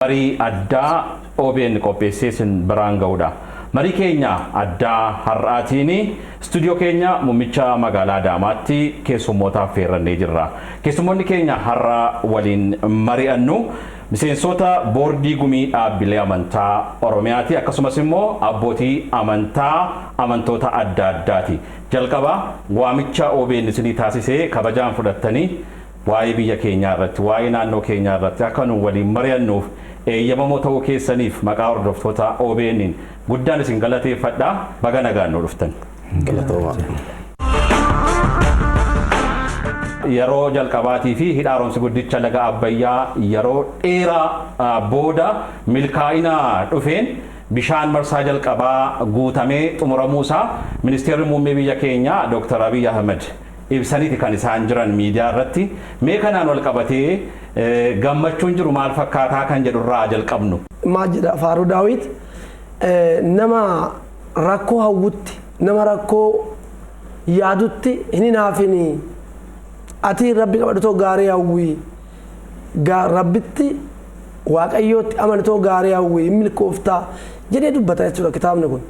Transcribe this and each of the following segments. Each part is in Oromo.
Marii addaa OBN qopheesseesin biraan ga'uudha. Marii keenya addaa har'aatiin stuudiyoo keenya muummicha magaalaa Adaamaatti keessummootaaf feerrannee jirra. Keessummoonni keenya har'a waliin mari'annu miseensota boordii gumii dhaabbilee amantaa Oromiyaati, akkasumas immoo abbootii amantaa amantoota adda addaati. Jalqaba waamicha OBN isinii taasisee kabajaan fudhattanii waa'ee biyya keenyaa irratti, waa'ee naannoo keenyaa irratti akka nu waliin mari'annuuf eeyyamamoo ta'uu keessaniif maqaa hordoftoota OBN guddaan isin galateeffadha. Baga nagaan nu dhuftan. Yeroo jalqabaatii fi hidha haaromsi guddicha laga Abbayyaa yeroo dheeraa booda milkaa'ina dhufeen bishaan marsaa jalqabaa guutamee xumuramuusaa ministeerri muummee biyya keenyaa Dr. Abiy Ahmed ibsaniiti kan isaan jiran miidiyaa irratti. Mee kanaan wal qabatee gammachuun jiru maal fakkaataa kan jedhurraa jalqabnu. Maal jedha Faaruu Daawit, nama rakkoo hawwutti, nama rakkoo yaadutti hin hinaafini. Ati rabbi qabadhutoo gaarii hawwii, rabbitti waaqayyootti amanatoo gaarii hawwii milkooftaa jedhee dubbata jechuudha kitaabni kun.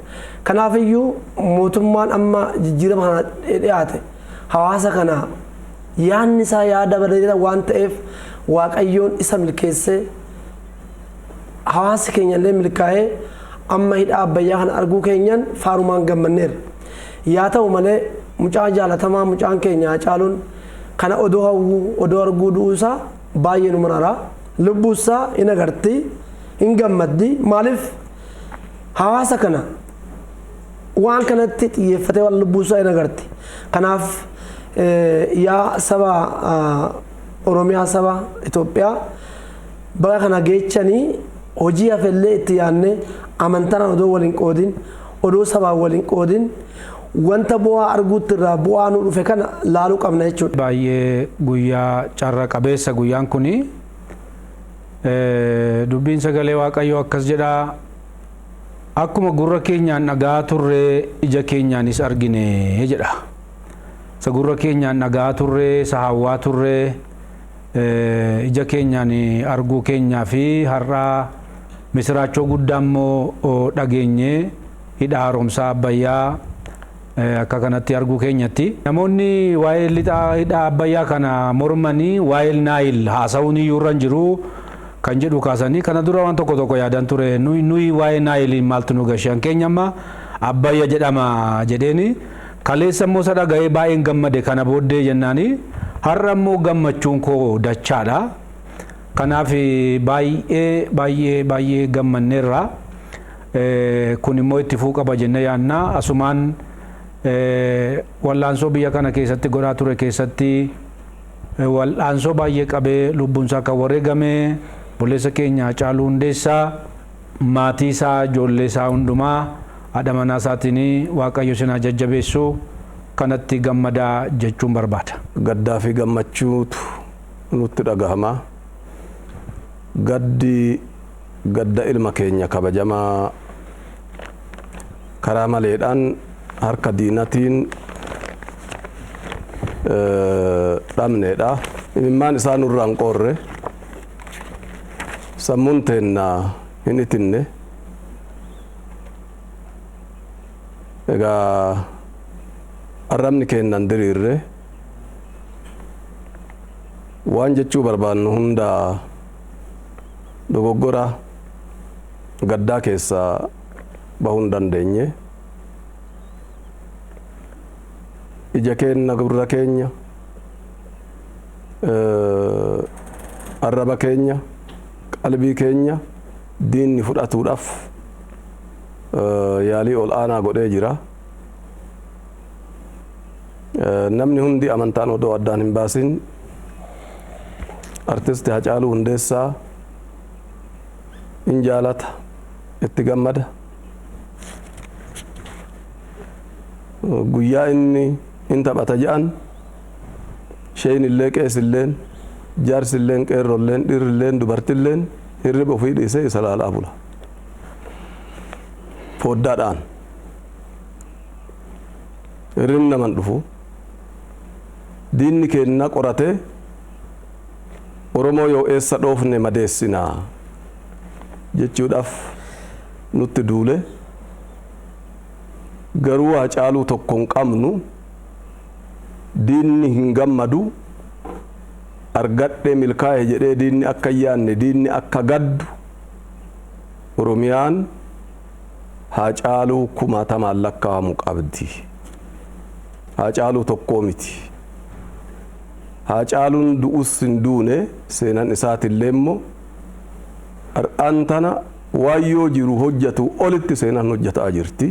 Kanaafiyyuu mootummaan amma jijjiirama kana dhiyaate hawaasa kana yaadni isaa yaada bareedaa waan ta'eef waaqayyoon isa milkeessee hawaasi keenya illee milkaa'ee amma hidha Abbayyaa kana arguu keenyan faarumaan gammanneerra. Yaa ta'u malee mucaa jaalatamaa mucaan keenya Hacaaluun kana odoo hawwuu odoo arguu du'uusaa baay'ee nu maraara. Lubbuusaa hin agarti, hin gammaddi. Maaliif hawaasa kana waan kanatti xiyyeeffatee waan lubbuusaa hin agarti. Kanaaf yaa saba Oromiyaa, saba Itoophiyaa baga kana geechanii hojii hafellee itti yaadne amantaan odoo waliin qoodin, odoo sabaa waliin qoodin wanta bu'aa arguutti irraa bu'aa nu dhufe kana laaluu qabna jechuudha. Baay'ee guyyaa carra qabeessa guyyaan kuni. Dubbiin sagalee Waaqayyoo akkas jedha, akkuma gurra keenyaan dhagaa turre ija keenyaanis argine jedha. Isa gurra keenyaan dhagaa turre, isa hawwaa turre, ija keenyaan arguu keenyaa fi har'a misiraachoo guddaa immoo dhageenye hidha haaromsaa Abbayyaa akka kanatti arguu keenyatti. Namoonni waa'ee hidha Abbayyaa kana mormanii waa'ee Naayil haasa'uun iyyuu irra jiru kan jedhu kaasanii kana dura waan tokko yaadan ture. Nuyi waa'ee Naayil maaltu nu gashan keenya amma Abbayya jedhama jedheeni kaleessa immoo isa dhaga'ee baay'een gammade. Kana booddee jennaani har'a immoo gammachuun koo dachaadha. Kanaaf baay'ee gammanneerra. Kun immoo itti fufuu qaba jennee yaadna. Asumaan wal'aansoo biyya kana keessatti godhaa ture keessatti wal'aansoo baay'ee qabee lubbuunsaa kan wareegame obboleessa keenya Hacaaluu Hundeessaa, maatii isaa, ijoollee isaa hundumaa haadha manaa isaatiin Waaqayyo isin haa jajjabeessu kanatti gammadaa jechuun barbaada. Gaddaa fi gammachuutu nutti dhagahama. Gadda ilma keenya kabajamaa karaa maleedhaan harka diinatiin dhabneedha. Imimmaan isaa nurraa hin qoorre, sammuun teennaa hin itinne. Egaa arrabni keennan diriirre waan jechuu barbaannu hunda dogoggora gaddaa keessaa bahuu hin dandeenye. Ija keenya, gurra keenya, arraba keenya, qalbii keenya diinni fudhatuudhaaf yaalii ol aanaa godhee jira. Namni hundi amantaan odoo addaan hin baasin artisti Hacaaluu Hundeessaa in jaalata, itti gammada. Guyyaa inni in taphata jedhan sheen illee qeesilleen jaarsilleen qeerrolleen dhiirrilleen dubartilleen hirriba ofii dhiisee isa laalaa bula. Foddaadhaan hirribni naman dhufu diinni keenya qoratee Oromoo yoo eessa dhoofne madeessinaa jechuudhaaf nutti duule garuu Haacaaluu tokko hin qabnu diinni hin gammadu argadhee milkaa'e jedhee diinni akka yaanne diinni akka gaddu Oromiyaan Haacaaluu kumaatamaan lakkaa'amu qabdi. Haacaaluu tokkoo miti. Haacaaluun du'us hin duune seenan isaatillee immoo har'aan tana waayyoo jiru hojjetu olitti seenan hojjetaa jirti.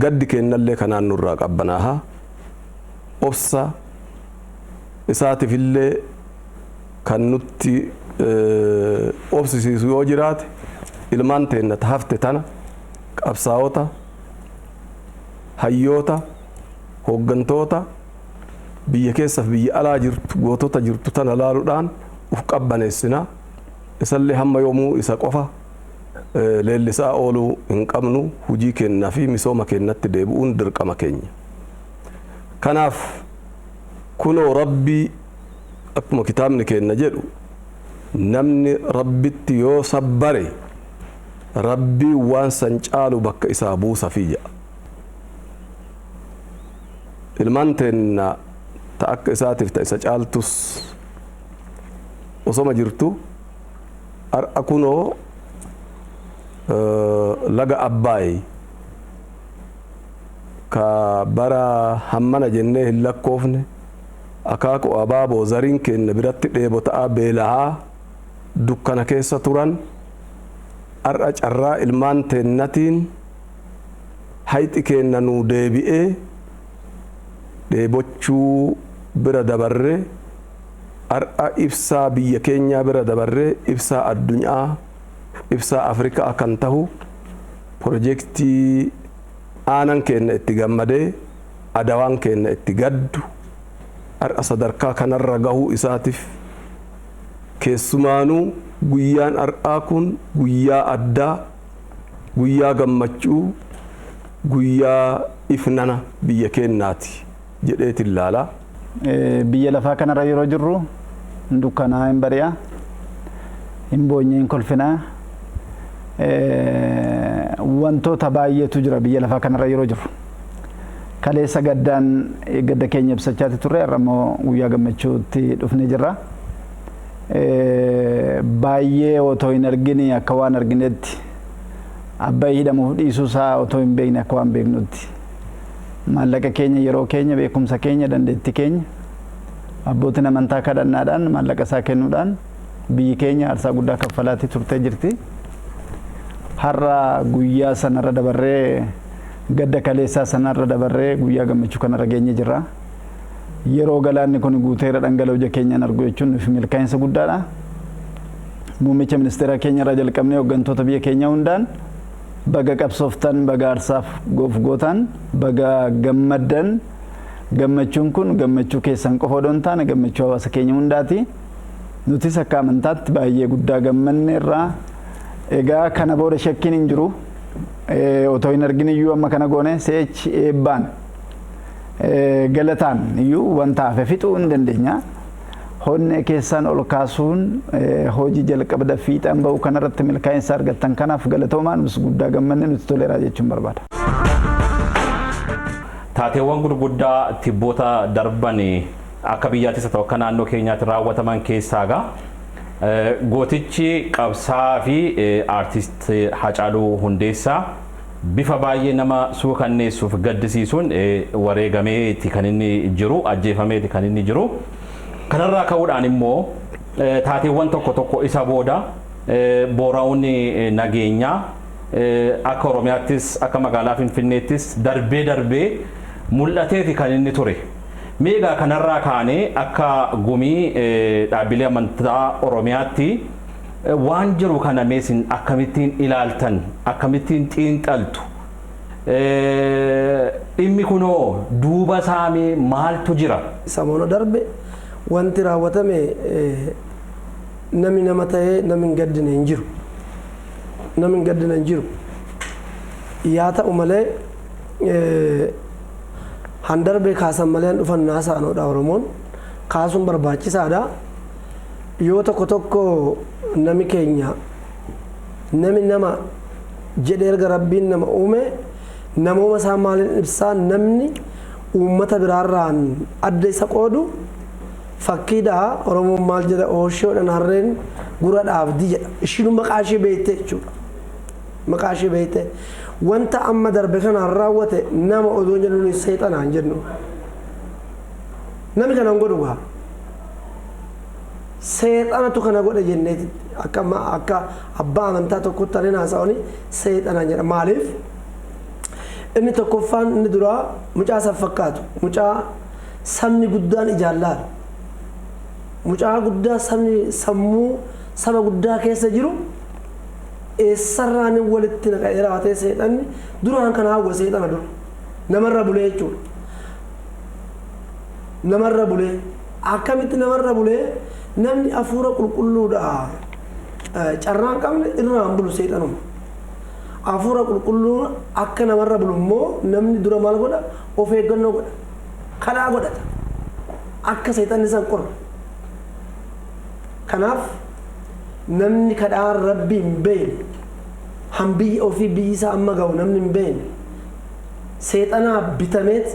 Gaddi kennallee kanaan nurraa qabbanaaha. Obsa isaatiifillee kan nutti obsisiisu yoo jiraate ilmaan teenna hafte tana qabsaa'ota, hayyoota, hooggantoota biyya keessaaf biyya alaa jirtu gootota jirtu tana laaluudhaan uf qabbaneessina. Isallee hamma yoomuu isa qofa leellisaa ooluu hin qabnu hujii kennaa fi misooma kennatti deebi'uun dirqama keenya. Kanaaf kunoo rabbii akkuma kitaabni kenna jedhu namni rabbitti yoo sabbare rabbii waan san caalu bakka isaa buusa fi jedha. Ilmaan teenna ta akka isaatiif ta isa caaltus osoma jirtu har'a kunoo laga Abbaay ka bara hammana jennee hin lakkoofne akaakuu abaaboo zariin kenna biratti dheebo ta'aa beelahaa dukkana keessa turan har'a carraa ilmaan teennatiin hayxi kenna nuu deebi'ee dheebochuu bira dabarree har'a ibsaa biyya keenyaa bira dabarree ibsaa addunyaa ibsaa Afrikaa kan tahu pirojektii aanan kenna itti gammadee adawaan kenna itti gaddu har'a sadarkaa kanarra gahuu isaatiif keessumaanuu guyyaan har'aa kun guyyaa addaa, guyyaa gammachuu, guyyaa ifnana biyya keenyaati jedheeti ilaala. Biyya lafaa kanarra yeroo jirru dukkanaa hin bari'a, hin boonye hin kolfinaa. Wantoota baay'eetu jira biyya lafaa kanarra yeroo jirru. Kaleessa gaddaan gadda keenya ibsachaati turre har'a immoo guyyaa gammachuutti dhufnee jirra. Baay'ee otoo hin argine akka waan arginetti Abbaay hidhamuuf dhiisuusaa otoo hin beekne akka waan beeknutti maallaqa keenya yeroo keenya beekumsa keenya dandeettii keenya abbootiin amantaa kadhannaadhaan maallaqa isaa kennuudhaan biyyi keenya aarsaa guddaa kaffalaatti turtee jirti. Har'a guyyaa sanarra dabarree gadda kaleessaa sanarra dabarree guyyaa gammachuu kanarra geenye jirra. Yeroo galaanni kun guuteera dhangala'oo ija keenyaan argu jechuun nuuf milkaa'insa guddaadha. Muummicha ministeera keenya irraa jalqabnee hooggantoota biyya keenyaa hundaan baga qabsooftan, baga aarsaaf gootan, baga gammaddan. Gammachuun kun gammachuu keessan qofa odoo hin taane gammachuu hawaasa keenya hundaati. Nutis akka amantaatti baay'ee guddaa gammanne irraa egaa kana booda shakkiin hin jiru. Otoo hin argin iyyuu amma kana goone seechi eebbaan galataan iyyuu wanta hafe fixuu hin dandeenya. Honnee keessaan ol kaasuun hojii jalqabda fiixaan ba'uu kanarratti milkaa'insa argattan kanaaf galatoomaan nus guddaa gammanne nuti toleeraa jechuun barbaada. Taateewwan gurguddaa tibboota darban akka biyyaattis haa ta'u akka naannoo keenyaatti raawwataman keessaa gootichi qabsaa fi aartist Haacaaluu Hundeessaa bifa baay'ee nama suukanneessuuf gaddisiisuun wareegameeti kan inni jiru, ajjeefameeti kan inni jiru. Kanarraa ka'uudhaan immoo taateewwan tokko tokko isa booda boora'uun nageenyaa akka Oromiyaattis akka magaalaa Finfinneettis darbee mul'ateeti kan inni ture. Meegaa kanarraa kaanee akka gumii dhaabbilee amantaa Oromiyaatti waan jiru kana meesin akkamittiin ilaaltan, akkamittiin xiinxaltu? Dhimmi kunoo duuba saamee maaltu jira? Samoona darbe wanti raawwatame namni nama ta'ee namni hin gaddine hin jiru. Namni hin gaddine hin jiru. Yaa ta'u malee handarbee kaasan malee dhufan naasaanoodha Oromoon kaasuun barbaachisaadha. Yoo tokko tokko nami keenya nami nama jedhee erga rabbiin nama uume namooma isaa maaliin ibsaa namni uummata biraarraan adda isa qoodu fakkiidha Oromoon maal jedha ooshoodhaan harreen gura dhaabdi jedha ishiin maqaa ishee beekte jechuudha maqaa ishee beekte wanta amma darbe kanaan raawwate nama odoo jedhu seexanaan jennu nami kanaan godhu gaa seexanatu kana godhe jenneeti akka abbaa amantaa tokkotti taaneen haasa'anii seexanaan jedha maaliif inni tokkoffaan inni duraa mucaa san fakkaatu mucaa sabni guddaan ijaallaa mucaa guddaa sabni sammuu saba guddaa keessa jiru eessarraan walitti naqee raawwatee seexanni duraan kana hawwa seexana dura namarra bulee jechuudha namarra bulee akkamitti namarra bulee namni afuura qulqulluudha carraan qabne irraan bulu seexanuma afuura qulqulluu akka namarra bulu immoo namni dura maal godha of eeggannoo godha kadhaa godhata akka seexanni san qorra kanaaf namni kadhaa rabbii hin beekne hambiyyi ofii biyyi isaa amma ga'u namni hin beekne seexanaa bitameet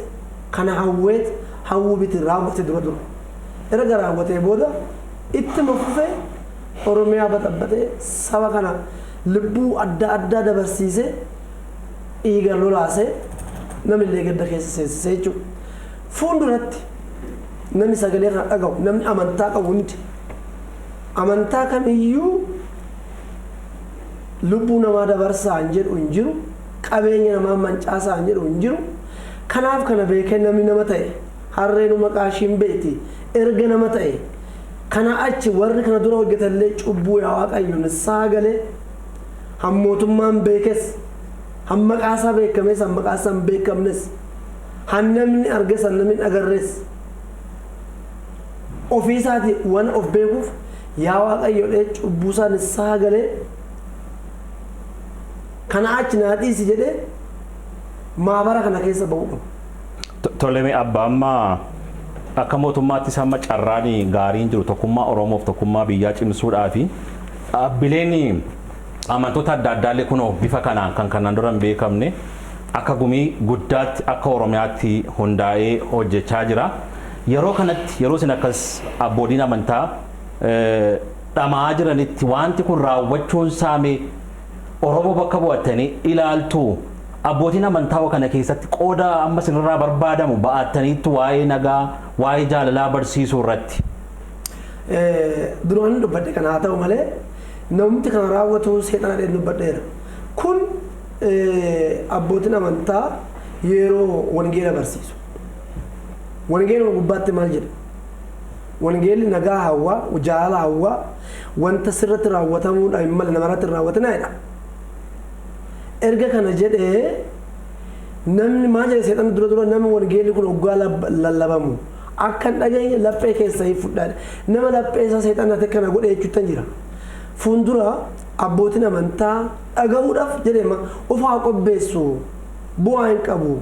kana hawweet hawwuu biti raawwate dura erga raawwatee booda ittuma fufee Oromiyaa baxabbatee saba kana lubbuu adda addaa dabarsiisee dhiiga lolaasee namillee gadda keessa seensisee jechuudha. Fuulduratti namni sagalee kana dhaga'u namni amantaa qabu hundi amantaa kamiyyuu lubbuu namaa dabarsaa hin jedhu hin jiru qabeenya namaa mancaasaa hin jedhu hin jiru kanaaf kana beekee namni nama ta'e harreenu maqaa ishiin beekti erga nama ta'e kana achi warri kana dura hojjetallee cubbuu yaa Waaqayyo nissaa galee hammootummaan beekes hammaqaasaa beekames hammaqaasaa hin beekamnes hannamni arges hannamni agarres ofiisaati waan of beekuuf yaa Waaqayyo dhee cubbuusaa nissaa galee kana achi naa dhiisi jedhee maabara kana keessa ba'uu qaba. Tolemee abbaa ammaa akka mootummaatti amma carraan gaariin jiru tokkummaa Oromoof tokkummaa biyyaa cimsuudhaafi dhaabbileen amantoota adda addaallee kunoo bifa kanaan kan kanaan dura hin beekamne akka gumii guddaatti akka Oromiyaatti hundaa'ee hojjechaa jira. Yeroo kanatti yeroo isin akkas abboodiin amantaa dhamaa jiranitti wanti kun raawwachuun saame Oromoo bakka bu'attanii ilaaltu abbootiin amantaa kana keessatti qooda amma sinirraa barbaadamu ba'attaniitti waa'ee nagaa waa'ee jaalalaa barsiisuu irratti. Duraan dubbadhe kana haa ta'u malee namni kana raawwatu seexana dheedhu dubbadheera. Kun abbootiin amantaa yeroo wangeela barsiisu. Wangeeluma gubbaatti maal jedha? Wangeelli nagaa hawwaa, jaalala hawwaa, wanta sirratti raawwatamuudhaan mala namarratti raawwatanaadha. Erga kana jedhee namni maal jedhe seexanni dura namni wangeelli kun oggaa lallabamu akka hin dhageenye laphee keessa hin fudhaadha. Nama laphee isaa seexanatti kana godhe jechuutti jira. Fuuldura abbootiin amantaa dhagahuudhaaf jedhee ofaa qopheessu bu'aa hin qabu.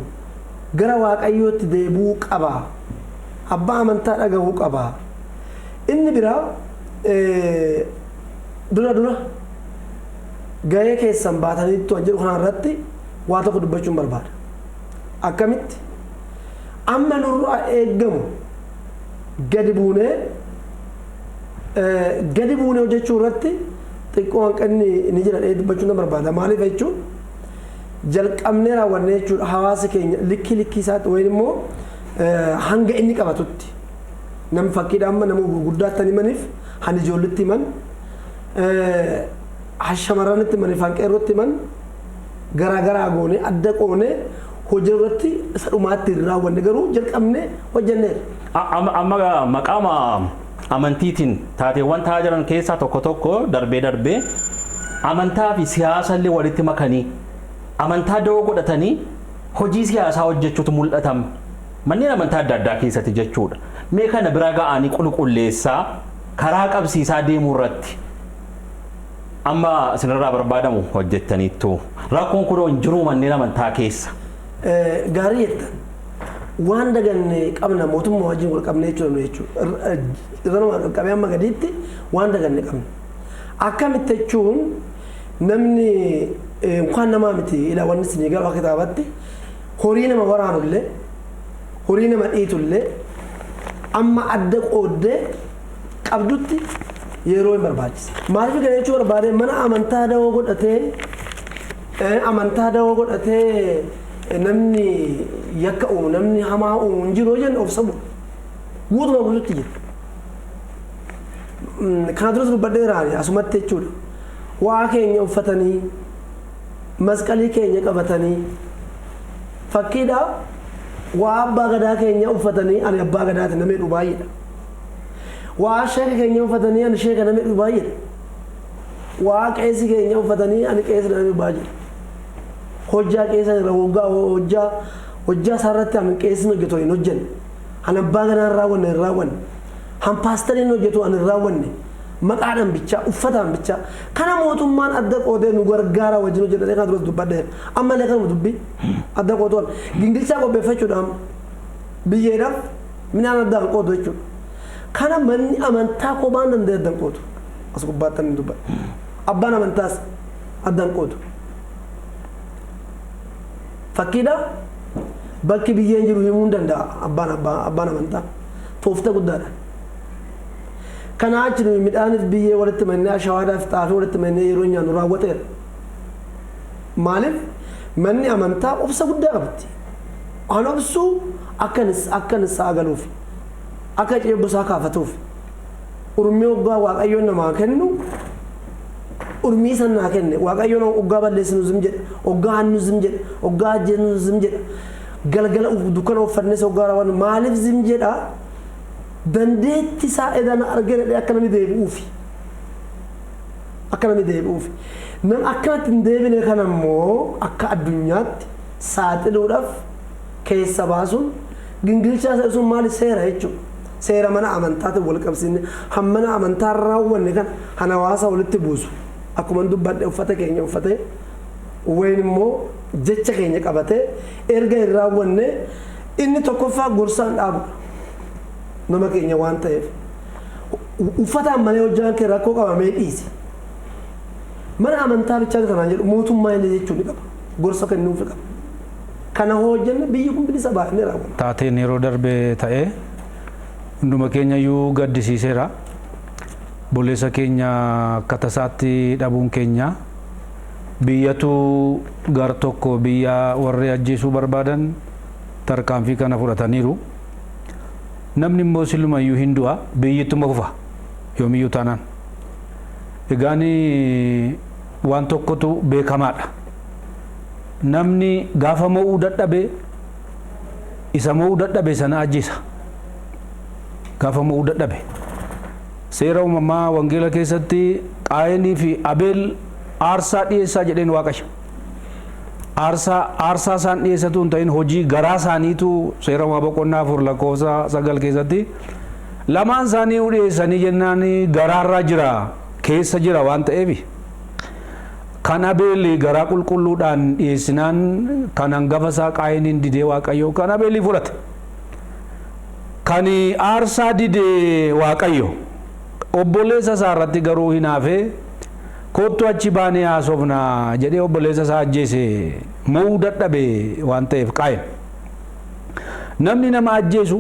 Gara Waaqayyootti deebi'uu qaba. Abbaa amantaa dhagahuu qaba. Inni biraa dura gahee keessan baataniitu jedhu kanarratti waa tokko dubbachuun barbaada. Akkamitti amma nurraa eeggamu gadi buunee hojjechuu irratti xiqqoo hanqinni ni jira dubbachuun barbaada. Maaliif jechuun jalqabnee raawwannee jechuudha hawaasa keenya likkii isaatti wayin immoo hanga inni qabatutti namni fakkiidhaan amma nama gurguddaatti himaniif han ijoollitti himan shamarranitti himaniif hanqeerrotti himan garaa goone adda qoone hojii irratti isa dhumaatti raawwanne garuu jalqabnee hojjenneera. Amma maqaama amantiitiin taateewwan ta'aa jiran keessaa tokko darbee amantaa fi siyaasa illee walitti makanii amantaa da'oo godhatanii hojii siyaasaa hojjechuutu mul'atama. Manneen amantaa adda addaa keessatti jechuudha. Mee kana bira ga'anii qulqulleessaa karaa qabsiisaa deemuu irratti amma sinirraa barbaadamu hojjettaniittu rakkoon kun hin jiru manneen amantaa keessa. Gaarii jettan waan daganne qabna mootummaa wajjin wal qabne jechuudha. Irra qabee amma gadiitti waan daganne qabna. Akkamitti jechuun namni kan namaa miti ila wanni isin gara kitaabatti horii nama waraanullee horii nama dhiitullee amma adda qooddee qabdutti yeroo hin barbaachisa. Maaliif kana jechuun barbaade mana amantaa dawoo godhatee namni yakka uumu namni hamaa uumu hin jiru jenna of sabu guutuma guututti jira. Kana duras dubbadheeraani asumatti jechuudha. Waa keenya uffatanii masqalii keenya qabatanii fakkiidhaaf waa abbaa gadaa keenya uffatanii ani abbaa gadaati namni jedhu baay'eedha. Waa sheeka keenya uffatanii ani sheeka namni jedhu baay'eedha. Waa qeesii keenya uffatanii ani qeesii namni jedhu baay'eedha. Hojjaa qeessa irra hojjaa isaarratti ani qeesii hojjetu hin hojjenne. Ani abbaa gadaa hin raawwanne hin raawwanne. Han paastariin hojjetu ani hin raawwanne. Maqaadhaan bichaa uffataan bichaa kana mootummaan adda qoodee nu gargaara wajjin hojjetee kana duras dubbadheera ammallee kanuma dubbii adda qooduun gingilchaa qopheeffachuudhaan biyyeedhaaf midhaan addaan qoodu jechuudha. Kana manni amantaa kophaan danda'e addaan qoodu as gubbaatti ni dubbadha. Abbaan amantaas addaan qoodu. Fakkiidhaaf bakki biyyeen jiru himuu hin danda'a abbaan amantaa toofta guddaadha. Kana achi midhaanis biyyee walitti mannee ashawaadhaaf xaafii walitti mannee yeroo nyaannu raawwateera. Maaliif manni amantaa obsa guddaa qabdi. An obsuu akka nissaa galuuf akka ceebbisaa kaafatuuf urmii waggaa waaqayyoon namaa kennu urmii san naa kenne waaqayyoon waggaa balleessinu zim jedha waggaa hannu zim jedha waggaa ajjeesnu zim jedha galgala dukkana uffannes waggaa raawwannu maaliif zim jedha dandeetti isaa edana argine akka namni deebi'uufi nam akkanatti hin deebine kana immoo akka addunyaatti saaxiluudhaaf keessa baasuun gingilchaa isa sun maali seera jechuudha. Seera mana amantaatiin wal qabsiisne hammana amantaa raawwanne kan hawaasa walitti buusu akkuma dubbadhe uffata keenya uffatee wayin immoo jecha keenya qabatee erga hin raawwanne inni tokkoffaa gorsaan dhaabu nama keenya waan ta'eef uffataan malee hojjaan kee rakkoo qabamee dhiisi. Mana amantaa bichaa kanaan jedhu mootummaa illee jechuun ni qaba gorsa kennuufi qaba. Kana hojjanne biyyi kun bilisa baay'inee raawwanna. Taateen yeroo darbe ta'ee hunduma keenya iyyuu gaddisiiseera. Boleessa keenya akka tasaatti dhabuun keenya biyyatu gar tokko biyya warri ajjeesuu barbaadan tarkaanfii kana fudhataniiru. Namni immoo silumayyuu hin du'a biyyittuma kufa yoomiyyuu taanaan. Egaani waan tokkotu beekamaadha. Namni gaafa mo'uu dadhabe isa mo'uu dadhabe sana ajjeesa. Gaafa mo'uu dadhabe. Seera uumamaa wangeela keessatti Qaayinii fi Abeel aarsaa dhiyeessaa jedheen Waaqayyo. Aarsaa isaan dhiyeessatu hin ta'in hojii garaa isaaniitu seera uumamaa boqonnaa 4:9 keessatti lamaan isaanii dhiyeessanii jennaan garaarraa jira keessa jira waan ta'eef kan Abeel garaa qulqulluudhaan dhiyeessinaan kan hangafa isaa Qaayiniin didee Waaqayyo kan Abeelii fudhate. Kan aarsaa didee Waaqayyo obboleessa isaa irratti garuu hin haafee kottu achi baanee haasofna jedhee obboleessa isaa ajjeese mo'uu dadhabe waan ta'eef Qaayin. Namni nama ajjeesu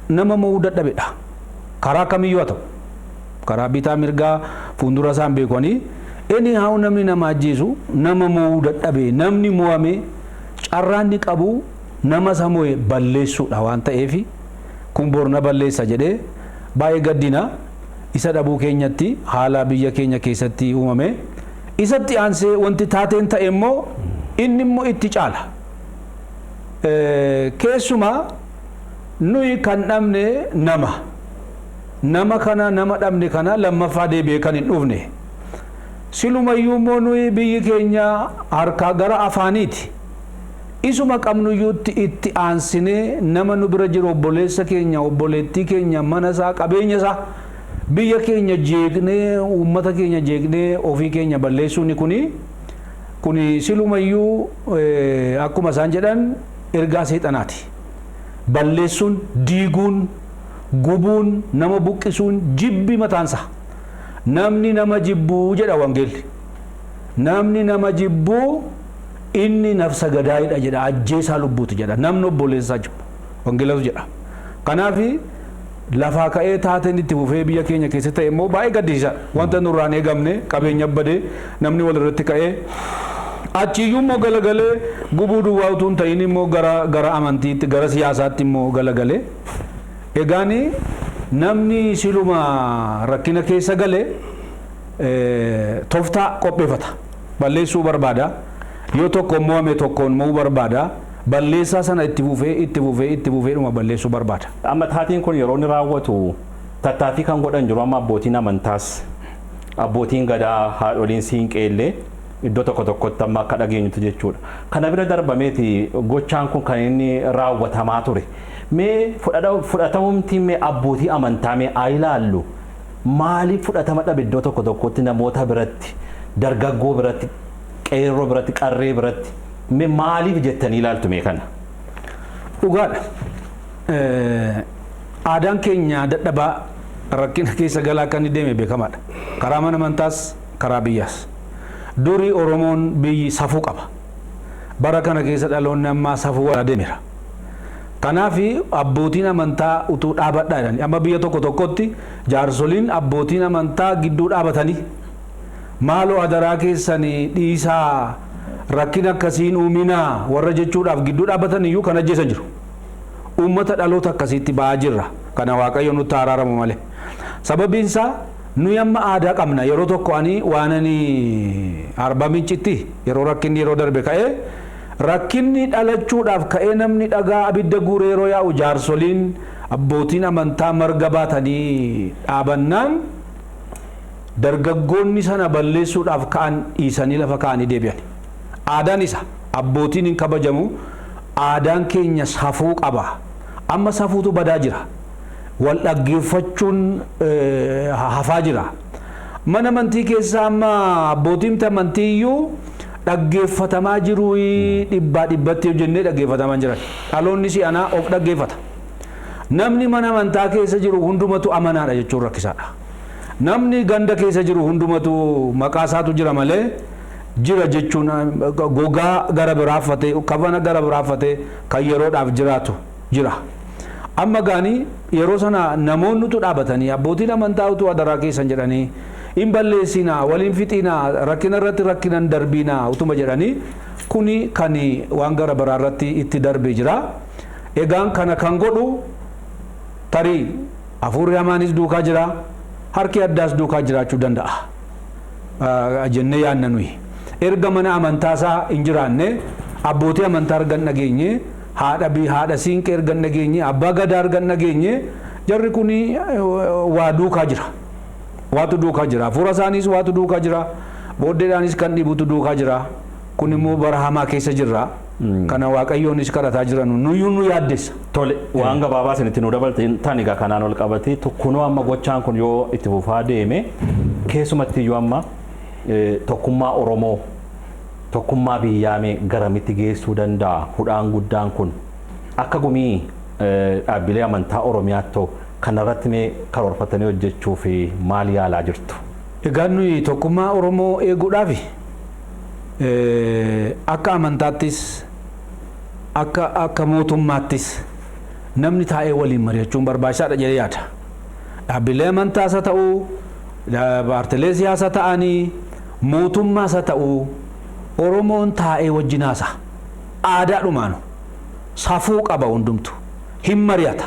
nama mo'uu dadhabedha. Karaa kamiyyuu haa ta'u. Karaa bitaa mirgaa fuuldura isaan beekanii inni haa namni nama ajjeesu nama mo'uu dadhabe namni mo'ame carraanni qabu nama isa mo'e balleessuudha waan ta'eef kun borna balleessa jedhee baay'ee gaddina. Isa dhabuu keenyatti haala biyya keenya keessatti uumame isatti aansee wanti taateen ta'e immoo inni immoo itti caala. Keessumaa nuyi kan dhabne nama kana nama dhabne kana lammaffaa deebi'ee kan hin dhufne silumayyuu immoo nuyi biyyi keenya harkaa gara afaaniiti. Isuma qabnuyyuutti itti aansinee nama nu bira jiru obboleessa keenya obboleettii keenya mana isaa qabeenya isaa biyya keenya jeeqnee uummata keenya jeeqnee ofii keenya balleessuun kuni silumayyuu akkuma isaan jedhan ergaa seexanaati. Balleessuun diiguun gubuun nama buqqisuun jibbi mataansa namni nama jibbuu jedha wangeelli. namni nama jibbuu inni nafsa gadaayidha jedha, ajjeesaa lubbuuti jedha, namni obboleessaa jibbu wangeelatu jedha. Kanaaf lafaa ka'ee taateen itti fufee biyya keenya keessatti ta'e immoo baay'ee gaddisiisaadha. Wanta nurraan eegamne qabeenya badee namni walirratti ka'ee achiyyuu immoo galagalee gubuu duwwaa utuu hin ta'in immoo gara amantiitti gara siyaasaatti immoo galagalee egaani namni siluma rakkina keessa galee tooftaa qopheeffata, balleessuu barbaada, yoo tokko mo'ame tokkoon mo'uu barbaada, balleessaa sana itti fufee dhuma balleessuu barbaada. Amma taatiin kun yeroo inni raawwatu tattaaffii kan godhan jiru. Amma abbootiin amantaas abbootiin gadaa haadholiin siinqeellee iddoo tokko tokkotti amma akka dhageenyutti jechuudha. Kana bira darbameeti gochaan kun kan inni raawwatamaa ture. Mee fudhatamumti mee abbootii amantaa mee haa ilaallu. Maaliif fudhatama dhabe iddoo tokko tokkotti namoota biratti, dargaggoo biratti, qeerroo biratti, qarree biratti mee maaliif jettanii ilaaltu mee kana? Dhugaadha. Aadaan keenya dadhabaa rakkina keessa galaa kan deeme beekamaadha. Karaa mana amantaas karaa biyyaas. Durii Oromoon biyyi safuu qaba. Bara kana keessa dhaloonni ammaa safuu adeemera. Kanaaf abbootiin amantaa utuu dhaabadhaa jedhani amma biyya tokko tokkotti jaarsoliin abbootiin amantaa gidduu dhaabatanii maaloo adaraa keessanii dhiisaa rakkina akkasiin uuminaa warra jechuudhaaf gidduu dhaabatan iyyuu kan ajjeesan jiru. Uummata dhaloota akkasiitti ba'aa jirra. Kana Waaqayyo nutti araaramu malee. Sababiin isaa nuyi amma aadaa qabna. Yeroo tokko ani waan ani Arbaa Mincitti yeroo rakkinni yeroo darbe ka'ee rakkinni dhalachuudhaaf ka'ee namni dhagaa abidda guuree yeroo yaa'u jaarsoliin abbootiin amantaa marga baatanii dhaabannaan dargaggoonni sana balleessuudhaaf ka'an dhiisanii lafa ka'anii deebi'an. Aadaan isa abbootiin hin kabajamu. Aadaan keenya safuu qaba. Amma safuutu badaa jira. Wal dhaggeeffachuun hafaa jira. Mana amantii keessaa amma abbootiin amantii iyyuu dhaggeeffatamaa jiru dhibbatti hojjennee dhaggeeffatamaa jiran. Dhaloonni si'anaa of dhaggeeffata. Namni mana amantaa keessa jiru hundumatu amanaadha jechuun rakkisaadha. Namni ganda keessa jiru hundumatu maqaa isaatu jira malee jira jechuun gogaa gara biraaffatee kafana gara biraaffatee kan yeroodhaaf jiraatu jira. Amma gaanii yeroo sana namoonnutu dhaabatanii abbootiin amantaa utuu adaraa keessan jedhanii hin balleessinaa waliin fixinaa rakkina irratti rakkinan darbinaa utuma jedhanii kuni kan waan gara biraa irratti itti darbee jira. Egaan kana kan godhu tarii hafuurri hamaanis duukaa jira, harki addaas duukaa jiraachuu danda'a jennee yaadna nuyi. Erga mana amantaasaa hin jiraanne abbootii amantaa argan dhageenye haadha siinqee argan dhageenye abbaa gadaa argan dhageenye jarri kuni waa duukaa jira. Waatu duukaa jira. Hafuura isaaniis waatu duukaa jira. Booddeedhaanis kan dhibutu duukaa jira. Kun immoo bara hamaa keessa jirra. Kana Waaqayyoonis kadhataa jiran nuyyuu nu yaaddessa. Tole waan gabaabaa isinitti nu dabalteen tan egaa kanaan ol qabatee tokkunoo amma gochaan kun yoo itti fufaa deeme keessumatti iyyuu amma tokkummaa Oromoo tokkummaa biyyaamee garamitti geessuu danda'a hudhaan guddaan kun akka gumii dhaabbilee amantaa Oromiyaatti kanarratti mee karoorfatanii hojjechuu fi maal yaalaa jirtu? Egaa nuyi tokkummaa Oromoo eeguudhaaf akka amantaattis akka mootummaattis namni taa'ee waliin mari'achuun barbaachisaadha jedhee yaada. Dhaabbilee amantaas haa ta'uu, paartilee siyaasaa ta'anii, mootummaas haa ta'uu, Oromoon taa'ee wajjin haasa. Aadaadhumaan safuu qaba hundumtu. Hin mari'ata.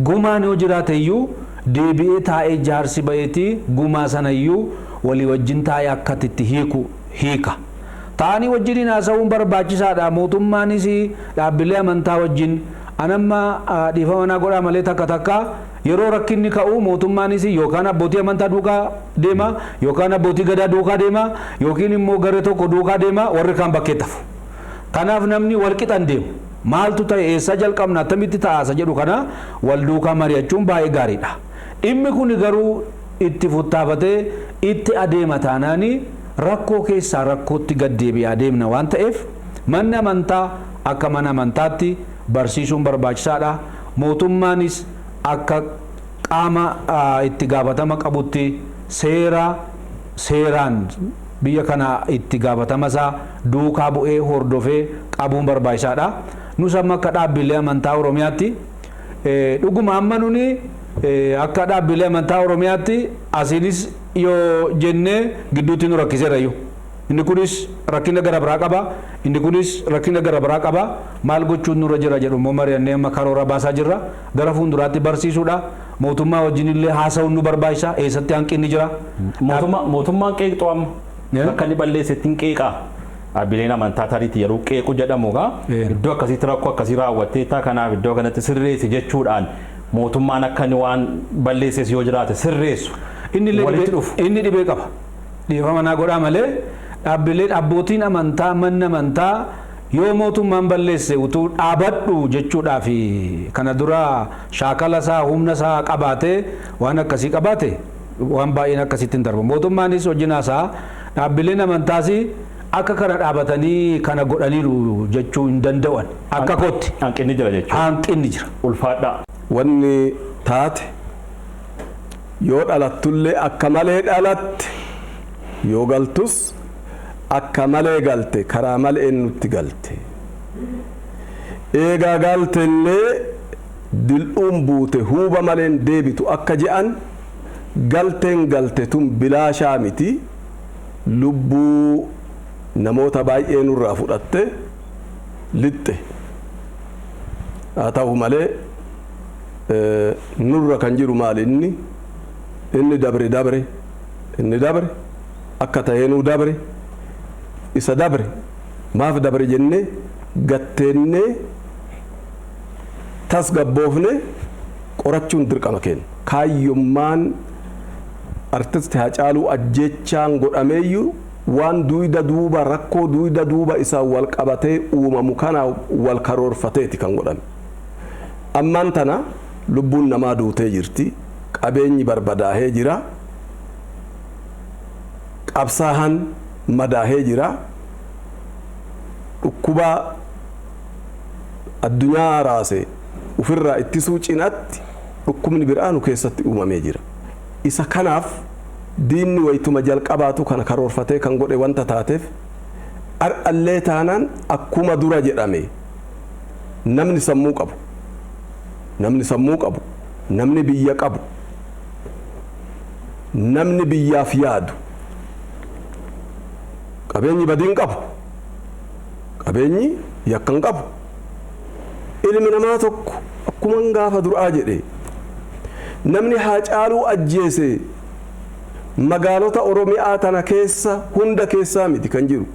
Gumaan yoo jiraate iyyuu deebi'ee taa'ee jaarsi ba'eetii gumaa sana iyyuu walii wajjin taa'ee akkatti hiika. Ta'anii wajjin haasa'uun barbaachisaadha. Mootummaanis dhaabbilee amantaa wajjin anamma dhiifama naa godhaa malee takka yeroo rakkinni ka'u mootummaanis yookaan abbootii amantaa duukaa deema yookaan abbootii gadaa duukaa deema yookiin immoo garee tokko duukaa deema warri kaan bakkeettafu. Kanaaf namni wal qixan deemu. Maaltu ta'e eessa jalqabna attamitti ta'aasa jedhu kana wal duukaa mari'achuun baay'ee gaariidha. Dhimmi kun garuu itti futtaafatee itti adeema taanaanii rakkoo keessaa rakkootti gad deebi'aa adeemna waan ta'eef manni amantaa akka mana amantaatti barsiisuun barbaachisaadha. Mootummaanis akka qaama itti gaafatama qabutti seeraan biyya kana itti gaafatama isaa duukaa bu'ee hordofee qabuun barbaachisaadha. Nus amma akka dhaabbilee amantaa Oromiyaatti dhuguma amma nuni akka dhaabbilee amantaa Oromiyaatti asiinis yoo jennee gidduutti nu rakkiseerayyuu. Inni kunis rakkina gara biraa qaba, inni kunis rakkina gara biraa qaba. Maal gochuun nurra jira jedhu immoo mari'annee amma karoora baasaa jirra. Gara fuulduraatti barsiisuudha. Mootummaa wajjin illee haasa'uun nu barbaachisa. Eessatti hanqinni jira? Mootummaan qeeqxu amma akka inni balleessetti hin qeeqaa. Dhaabbileen amantaa tariitti yeroo qeequ jedhamuudha. Iddoo akkasiitti rakkoo akkasii raawwatteetta kanaaf iddoo kanatti sirreessi jechuudhaan mootummaan akka inni waan balleesses yoo jiraate sirreessu. Inni dhibee qaba. Dhiifama naa godhaa malee dhaabbileen abbootiin amantaa manni amantaa yoo mootummaan balleesse utuu dhaabadhu jechuudhaa fi kana dura shaakala isaa humna isaa qabaatee waan akkasii qabaate waan baay'een akkasitti hin darbu. Mootummaanis hojii isaa dhaabbileen amantaas akka kana dhaabatanii kana godhaniiru jechuu hin danda'an. Akka kootti hanqinni jira jechuudha. Hanqinni jira. Ulfaadhaa. Wanni taate yoo dhalattullee akka malee dhalatte yoo galtus akka malee galte karaa malee nutti galte. Eegaa galtellee dil'uun buute huuba maleen deebitu akka je'an galteen galte tun bilaashaa miti lubbuu namoota baay'ee nurraa fudhatte lixxe. Haa ta'u malee nurra kan jiru maal inni dabre akka ta'eenuu dabre isa dabre maaf dabre jennee gatteennee tasgabboofne qorachuun dirqama keenya. Kaayyummaan artisti Haacaaluu Ajjeechaan godhameeyyuu waan duwida duuba rakkoo duwida duuba isaa wal qabatee uumamu kana wal karoorfateeti kan godhame. Ammaan tana lubbuun namaa duutee jirti, qabeenyi barbadaahee jira, qabsaahan madaahee jira, dhukkuba addunyaa raase ofirraa ittisuu cinatti dhukkubni biraa nu keessatti uumamee jira. Isa kanaaf diinni wayituma jalqabaatu kana karoorfatee kan godhe wanta taateef ar'allee taanaan akkuma dura jedhame namni sammuu qabu, namni biyya qabu, namni biyyaaf yaadu, qabeenyi badiin qabu, qabeenyi yakkan qabu. Ilmi namaa tokko akkuma gaafa duraa jedhe namni Haacaaluu ajjeese magaalota Oromiyaa tana keessa hunda keessaa miti kan jiru.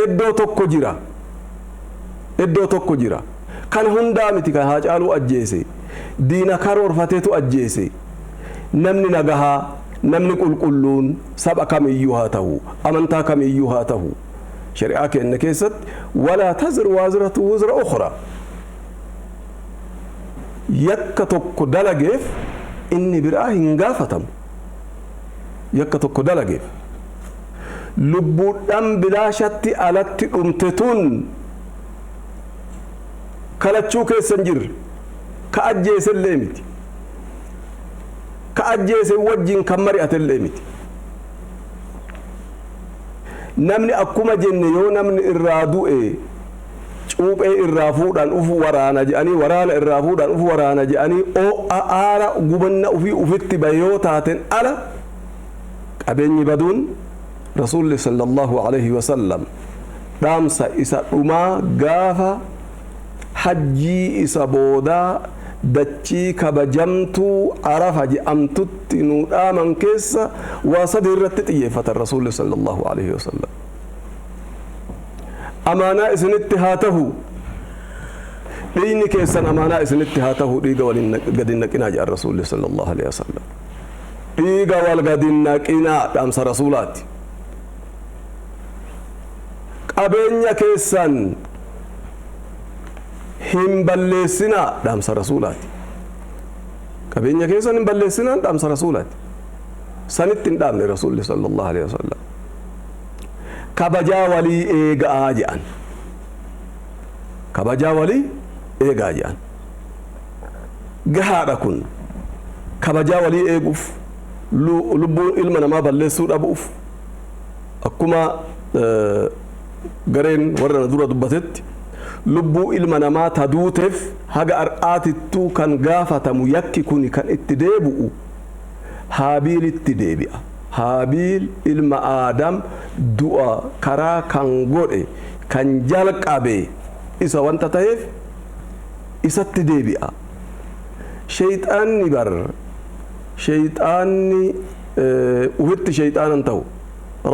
Iddoo tokko jira. Kan hundaa miti kan Haacaaluu ajjeese. Diina karoorfateetu ajjeese. Namni nagahaa, namni qulqulluun saba kamiyyuu haa ta'u, amantaa kamiyyuu haa ta'u. Shari'aa keenya keessatti walaa taziru waaziratu wizra ukhraa. Yakka tokko dalageef inni biraa hin gaafatamu. Yakka tokko dalageef lubbuudhaan bilaashatti alatti dhumte tun kalachuu keessa hin jirre ka ajjeesellee miti, ka ajjeese wajjin kan mari'atellee miti. Namni akkuma jenne yoo namni irraa du'e cuuphee irraa fuudhaan ufu waraana jedhanii waraana irraa fuudhaan ufu waraana jedhanii aara gubanna ufii ufitti bayoo taaten ala qabeenyi baduun rasuulli sallallahu alaihi wasallam dhaamsa isa dhumaa gaafa hajjii isa boodaa dachii kabajamtuu Arafa jedhamtutti nu dhaaman keessa waa sadi irratti xiyyeeffatan rasuulli sallallahu alaihi wasallam. Amaanaa isinitti haa ta'u, dhiigni keessan amaanaa isinitti haa ta'u, dhiiga waliin gadi naqinaa jedhan rasuulli sallallahu alaihi wasallam. Dhiiga wal gadi naqinaa dhaamsa rasuulaati. Qabeenya keessan hin balleessinaa dhaamsa rasuulaati. Qabeenya keessan hin balleessinaa dhaamsa rasuulaati. Sanitti hin dhaamne rasuulli sallallahu alaihi wasallam. Kabajaa walii eegaa jedhan. Kabajaa walii eegaa jedhan. Gahaadha kun kabajaa walii eeguuf lubbuun ilma namaa balleessuu dhabuuf akkuma gareen warra na dura dubbatetti lubbuu ilma namaa taduuteef haga ar'aatittuu kan gaafatamu yakki kuni kan itti deebi'u haabiilitti deebi'a. Haabiil ilma Aadam du'a karaa kan godhe kan jalqabe isa wanta ta'eef isatti deebi'a. Shayxaanni bar shayxaanni ufitti shayxaanan ta'u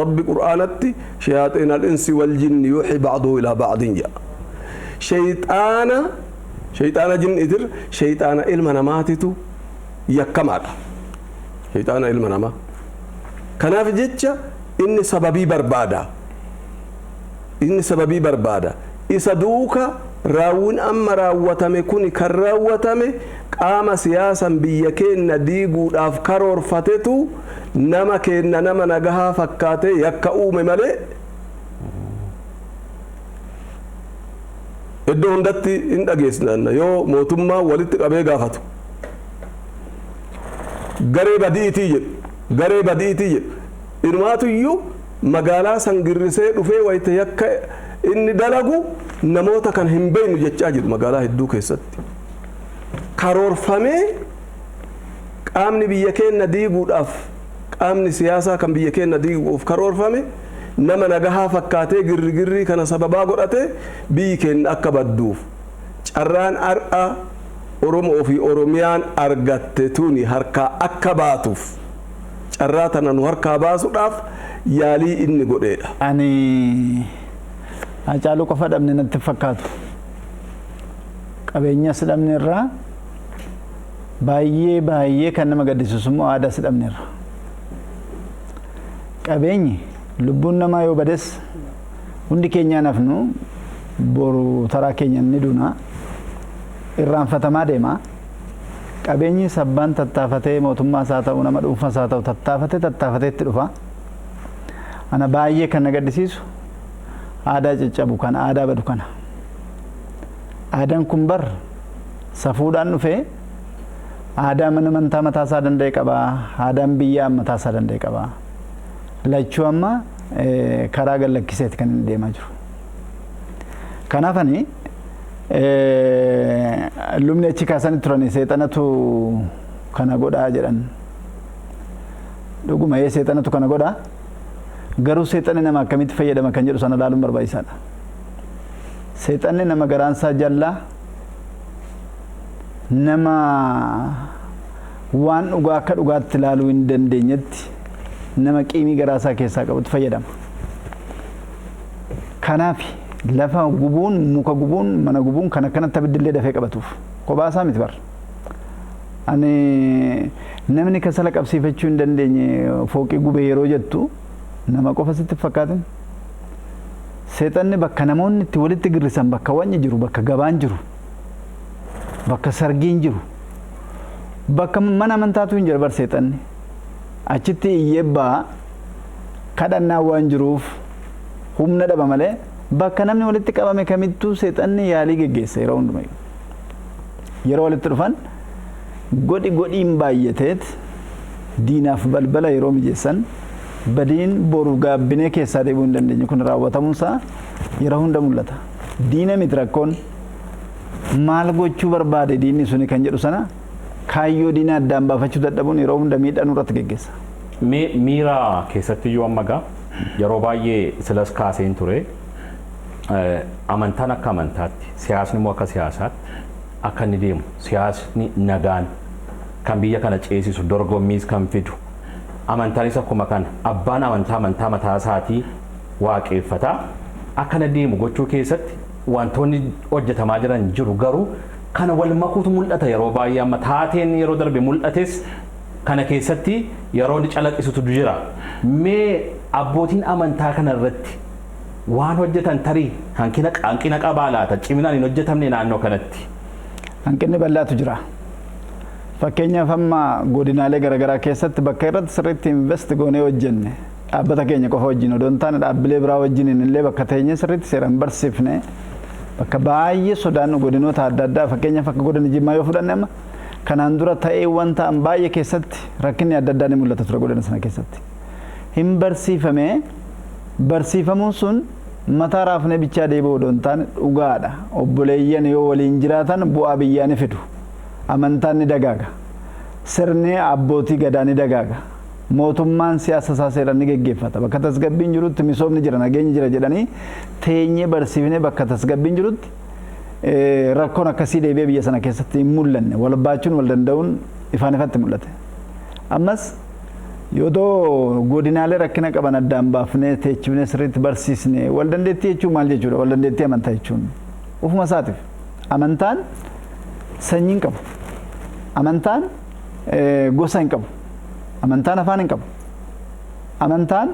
rabbi qur'aanatti shayaaxiin al-insi wal jinni yuuxi ba'duhu ilaa ba'din jedha. Shayxaana jinniitir shayxaana ilma namaatitu yakkamaadha. Shayxaana ilma namaa. Kanaaf jecha inni sababii barbaada. Isa duuka raawwiin amma raawwatame kun kan raawwatame qaama siyaasan biyya keenya diiguudhaaf karoorfatetu nama keenya nama nagahaa fakkaatee yakka uume malee iddoo hundatti hin dhageessisna yoo mootummaa walitti qabee gaafatu garee badiitii jedhu inumaatuyyuu magaalaa san girrisee dhufee wayita yakka inni dalagu namoota kan hin beeknu jechaa jiru magaalaa hedduu keessatti karoorfamee qaamni biyya keenya diiguudhaaf qaamni siyaasaa kan biyya keenya diiguuf karoorfame nama nagahaa fakkaatee girrigirrii kana sababaa godhatee biyyi keenya akka badduuf carraan har'a Oromoo fi Oromiyaan argatte tuni harkaa akka baatuuf carraa tana nu harkaa baasuudhaaf yaalii inni godheedha. Ani Hacaaluu qofa dhabne natti fakkaatu. Qabeenyas dhabne irraa baay'ee kan nama gaddisiisu immoo aadaas dhabne irra. Qabeenyi lubbuun namaa yoo bades hundi keenyaan hafnu boru taraa keenya ni duuna irraanfatamaa deema. Qabeenyi sabbaan tattaafatee mootummaa isaa ta'u nama dhuunfaa isaa ta'u tattaafatee itti dhufa. Ana baay'ee kan na gaddisiisu aadaa caccabu kan aadaa badu kana. Aadaan kun bar safuudhaan dhufee aadaa mana amantaa mataa isaa danda'e qaba. Aadaan biyyaa mataa isaa danda'e qaba. Lachuu amma karaa gallakkiseeti kan inni deemaa jiru. Kanaaf ani lubni achi kaasanii turani seexanatu kana godhaa jedhan. Dhuguma seexanatu kana godhaa. Garuu seexanni nama akkamitti fayyadama kan jedhu sana ilaaluun barbaachisaadha. Seexanni nama garaansaa jallaa nama waan dhugaa akka dhugaatti ilaaluu hin dandeenyetti nama qiimii garaasaa keessaa qabutti fayyadama. Kanaaf lafa gubuun muka gubuun mana gubuun kan akkanatti abiddillee dafee qabatuuf kophaa miti bar. Ani namni kasala qabsiifachuu hin dandeenye fooqii gubee yeroo jettu nama qofa sitti fakkaatin. Seexanni bakka namoonni itti walitti girrisan bakka wanni jiru bakka gabaan jiru bakka sargiin jiru bakka mana amantaatu hin jiru bar seexanni achitti iyyeebbaa kadhannaa waan jiruuf humna dhaba malee bakka namni walitti qabame kamittuu seexanni yaalii geggeessa yeroo hundumaa yeroo walitti dhufan godhiin baay'ateet diinaaf balbala yeroo mijeessan badiin boru gaabbinee keessaa deebuu hin dandeenye kun raawwatamuunsaa yeroo hunda mul'ata. Diina miti rakkoon maal gochuu barbaade diinni suni kan jedhu sana kaayyoo diina addaan baafachuu dadhabuun yeroo hunda miidhaan irratti geggeessa. Miira keessattiyyuu amma gaa yeroo baay'ee silas kaaseen ture amantaan akka amantaatti siyaasni immoo akka siyaasaatti akka inni deemu siyaasni nagaan kan biyya kana ceesisu dorgommiis kan fidu amantaanis akkuma kana abbaan amantaa mataa isaatii waaqeffataa akkana deemu gochuu keessatti wantoonni hojjetamaa jiran jiru garuu kana wal makuutu mul'ata yeroo baay'ee amma taateen yeroo darbe mul'ates kana keessatti yeroo inni calaqqisutu jira. Mee abbootiin amantaa kana irratti waan hojjetan tarii hanqina qabaa laata ciminaan hin hojjetamne naannoo kanatti? Hanqinni bal'aatu jira. Fakkeenyaaf amma godinaalee garaagaraa keessatti bakka irratti sirriitti invest goonee hojjenne dhaabbata keenya qofa wajjin odoo hin taane dhaabbilee biraa wajjin illee bakka teenyee sirriitti seeraan barsiifne bakka baay'ee sodaannu godinoota adda addaa fakkeenyaaf akka godina Jimmaa yoo fudhanne amma kanaan dura ta'ee waan ta'an baay'ee keessatti rakkinni adda addaa ni mul'ata ture godina sana keessatti. Hin barsiifame barsiifamuun sun mataa raafnee bichaa deebi'uu odoo hin taane dhugaadha. Obboleeyyan yoo waliin jiraatan bu'aa biyyaa ni fidu. Amantaan ni dagaaga. Sirni abbootii gadaa ni dagaaga. Mootummaan siyaasa isaa seeraan ni geggeeffata. Bakka tasgabbiin jirutti misoomni jira, nageenyi jira jedhanii teenyee barsiifnee bakka tasgabbiin jirutti rakkoon akkasii deebi'ee biyya sana keessatti hin mul'anne. Wal baachuun wal danda'uun ifaan ifatti mul'ate. Ammas yoo godinaalee rakkina qaban addaan baafnee teechifnee sirriitti barsiisnee wal dandeettii jechuun maal jechuudha? Wal dandeettii amantaa jechuun ufuma isaatiif amantaan sanyii hin qabu. Amantaan gosa hin qabu. Amantaan afaan hin qabu. Amantaan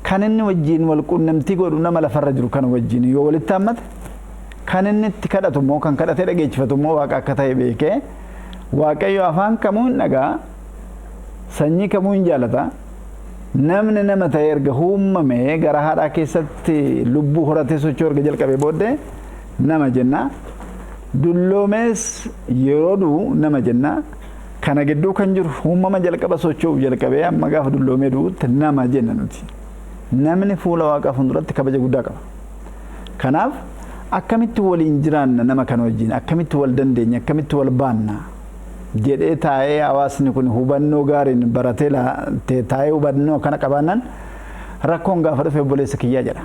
kan inni wajjin wal quunnamtii godhu nama lafarra jiru kan wajjin yoo walitti hammate kan inni itti kadhatu immoo kan kadhatee dhageechifatu immoo waaqa akka ta'e beekee waaqayyo afaan kamuu hin dhagaa sanyii kamuu hin jaalata namni nama ta'e erga uumamee gara haadhaa keessatti lubbuu horatee socho'u erga jalqabee booddee nama jenna. Dulloomees yeroo du'u nama jenna. Kana gidduu kan jiru uumama jalqaba socho'uuf jalqabee amma gaafa dulloomee du'utti nama jenna nuti. Namni fuula waaqaa fuulduratti kabaja guddaa qaba. Kanaaf akkamitti waliin jiraanna nama kana wajjin akkamitti wal dandeenya akkamitti wal baanna jedhee taa'ee hawaasni kun hubannoo gaariin baratee taa'ee hubannoo kana qabaannan rakkoon gaafa dhufe obboleessa kiyyaa jedha.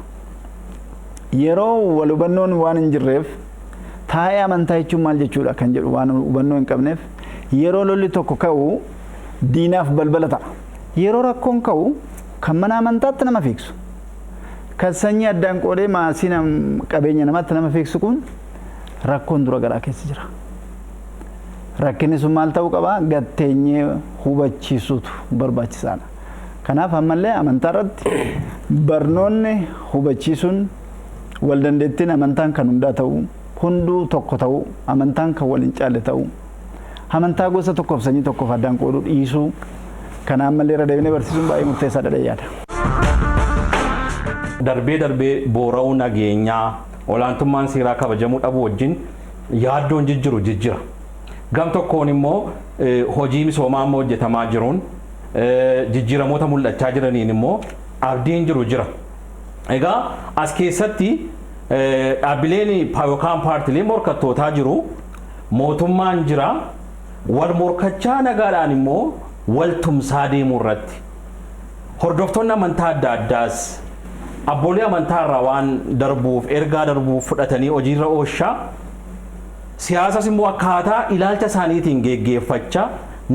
Yeroo wal hubannoon waan hin jirreef taa'ee amantaa jechuun maal jechuudha kan jedhu waan hubannoo hin qabneef yeroo lolli tokko ka'u diinaaf balbala ta'a. Yeroo rakkoon ka'u kan mana amantaatti nama fiigsu. Kan sanyii addaan qoodee maasii qabeenya namatti nama fiigsu kun rakkoon dura garaa keessa jira. Rakkinni sun maal ta'uu qaba? Gatteenyee hubachiisuutu barbaachisaadha. Kanaaf ammallee amantaa irratti barnoonni hubachiisuun wal dandeettiin amantaan kan hundaa ta'u, hunduu tokko ta'u, amantaan kan wal hin caalle ta'u, amantaa gosa tokkoof sanyii tokkoof addaan qooduu dhiisuu kana ammallee irra deebinee barsiisuun baay'ee murteessaadha jedhee yaada. Darbee boora'uu nageenyaa olaantummaan seeraa kabajamuu dhabuu wajjin yaaddoon jijjira. Gam tokkoon immoo hojii misoomaa amma hojjetamaa jiruun jijjiiramoota mul'achaa jiraniin immoo abdiin jira. Egaa as keessatti dhaabbileen yookaan paartileen morkattootaa jiru, mootummaan jira, wal morkachaa nagaadhaan immoo wal tumsaa deemuu irratti hordoftoonni amantaa adda addaas abboolii amantaa irraa waan darbuuf ergaa darbuuf fudhatanii hojiirra oolchaa siyaasas immoo akkaataa ilaalcha isaaniitiin geggeeffachaa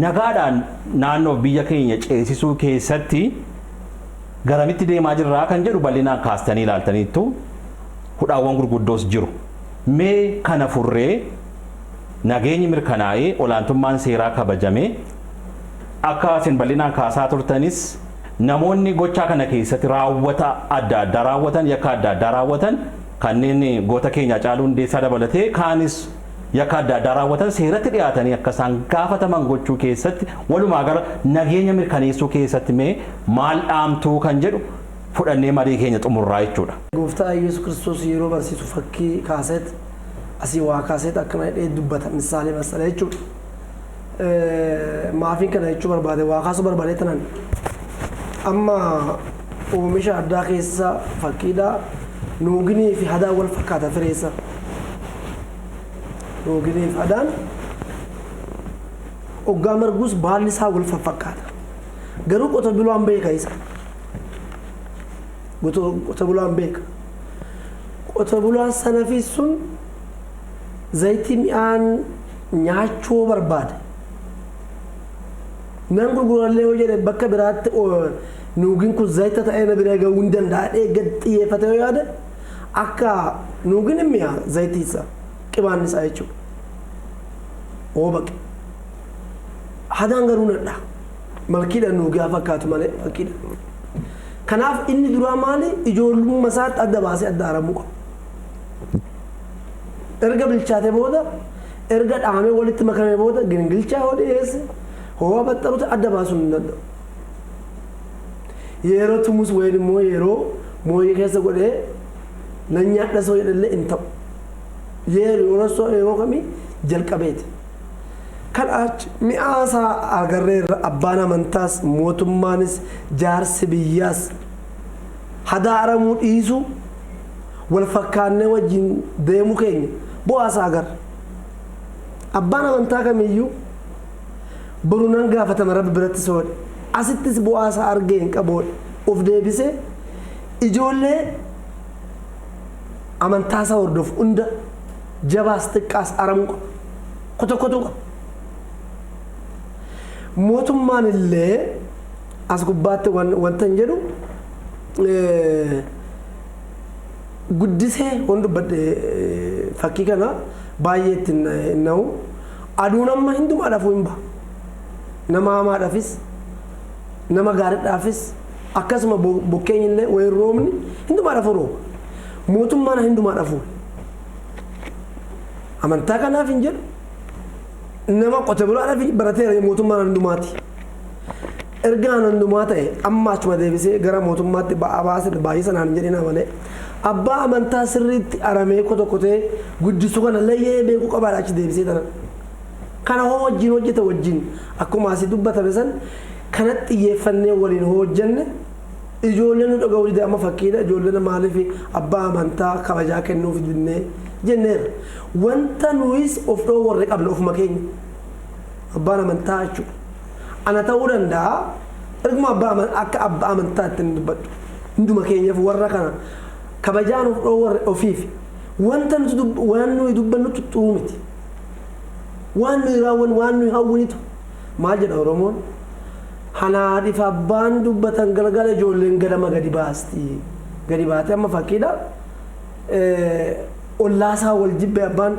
nagaadhaan naannoo biyya keenya ceesisuu keessatti garamitti deemaa jirraa kan jedhu bal'inaan kaastanii ilaaltaniittu hudhaawwan gurguddoos jiru. Mee kana furree nageenyi mirkanaa'ee olaantummaan seeraa kabajamee akka isin bal'inaan kaasaa turtanis namoonni gochaa kana keessatti raawwata adda addaa raawwatan yakka adda addaa raawwatan kanneen goota keenya Haacaaluu Hundeessaa dabalatee kaanis yakka adda addaa raawwatan seeratti dhiyaatanii akka isaan gaafataman gochuu keessatti walumaa gara nageenya mirkaneessuu keessatti mee maal dhaamtuu kan jedhu fudhannee marii keenya xumurraa jechuudha. Gooftaa Yesuus Kiristoos yeroo barsiisu fakkii kaaseet asii waa kaaseet akkana jedhee dubbata misaalee masalee jechuudha. Maafiin kana jechuu barbaade waa kaasuu barbaadee tanan amma oomisha addaa keessa fakkiidha nuuginii fi hadaan wal fakkaata fireessa. Nuuginii fi hadaan hoggaa marguus baalli isaa wal fakkaata. Garuu qota bulaan beeka isa. Qota bulaan beeka. Qota bulaan sana fi sun zayitii mi'aan nyaachuu barbaada. Mi'aan gurgurallee yoo jedhe bakka biraatti nuugin kun zayita ta'ee na bira gahuu hin danda'ee gad xiyyeeffate yoo yaade akka nuugin hin mi'a zayitii isaa qibaan isaa jechuudha. Oo baqe. Hadaan garuu nadha. Malkiidha nuugaa fakkaatu malee malkiidha. Kanaaf inni duraa maali ijoollummaa isaatti adda baasee adda aramuu qaba. Erga bilchaate booda erga dhahamee walitti makamee booda gingilchaa yoo dhiyeesse hoo baxxaruuti adda baasuu hin danda'u. Yeroo tumus wayin immoo yeroo mooyii keessa godhee nan nyaadha soo jedhallee hin ta'u. Yeroo kamii jalqabeeti. Kan achi mi'aasaa agarreerra abbaan amantaas mootummaanis jaarsi biyyaas hadaaramuu dhiisuu wal fakkaannee wajjin deemuu keenya bu'aasaa agarra. Abbaan amantaa kamiyyuu boru nan gaafatama Rabbi biratti soodhe. Asittis bu'aasaa argee hin qaboodhe. Of deebisee ijoollee amantaasaa hordofu hunda jabaas xiqqaas aramuu qaba. Kotokotuu qaba. Mootummaan illee as gubbaatti wanta hin jedhu guddisee waan dubbadhe fakkii kana baay'ee ittiin na'u aduun amma hundumaadhaafuu hin baha. Nama hamaadhaafis nama gaariidhaafis akkasuma bokkeenyi illee wayiin roobni hundumaadhaafuu rooba. Mootummaan hundumaadhaafuu amantaa kanaaf hin jedhu nama qote bulaadhaaf barateera mootummaan hundumaati. Ergaan hundumaa ta'e amma achuma deebisee gara mootummaatti baay'ee sanaan hin jedhina malee abbaa amantaa sirriitti aramee kotokotee guddisuu kana layyee beekuu qabaadha achi deebisee tanan. Kana hoo wajjin hojjeta wajjin akkuma asii dubbatame san kanatti xiyyeeffannee waliin hojjenne ijoolleen nu dhaga'uu dide amma fakkiidha ijoolleen maaliif abbaa amantaa kabajaa kennuuf jenneerra. Wanta nuyis of dhoowwarre qabna ofuma keenya abbaan amantaa jechuudha. Ana ta'uu danda'a erguma akka abbaa amantaatti hin dubbadhu hunduma keenyaaf warra kana kabajaan of dhoowwarre ofiif wanta waan nuyi dubbannu xuxxuu miti waan nuyi raawwannu waan nuyi hawwinitu maal jedha Oromoon hanaadhiif abbaan dubbatan galgala ijoolleen gadama gadi baasti gadi baate amma fakkiidha ollaasaa wal jibbe abbaan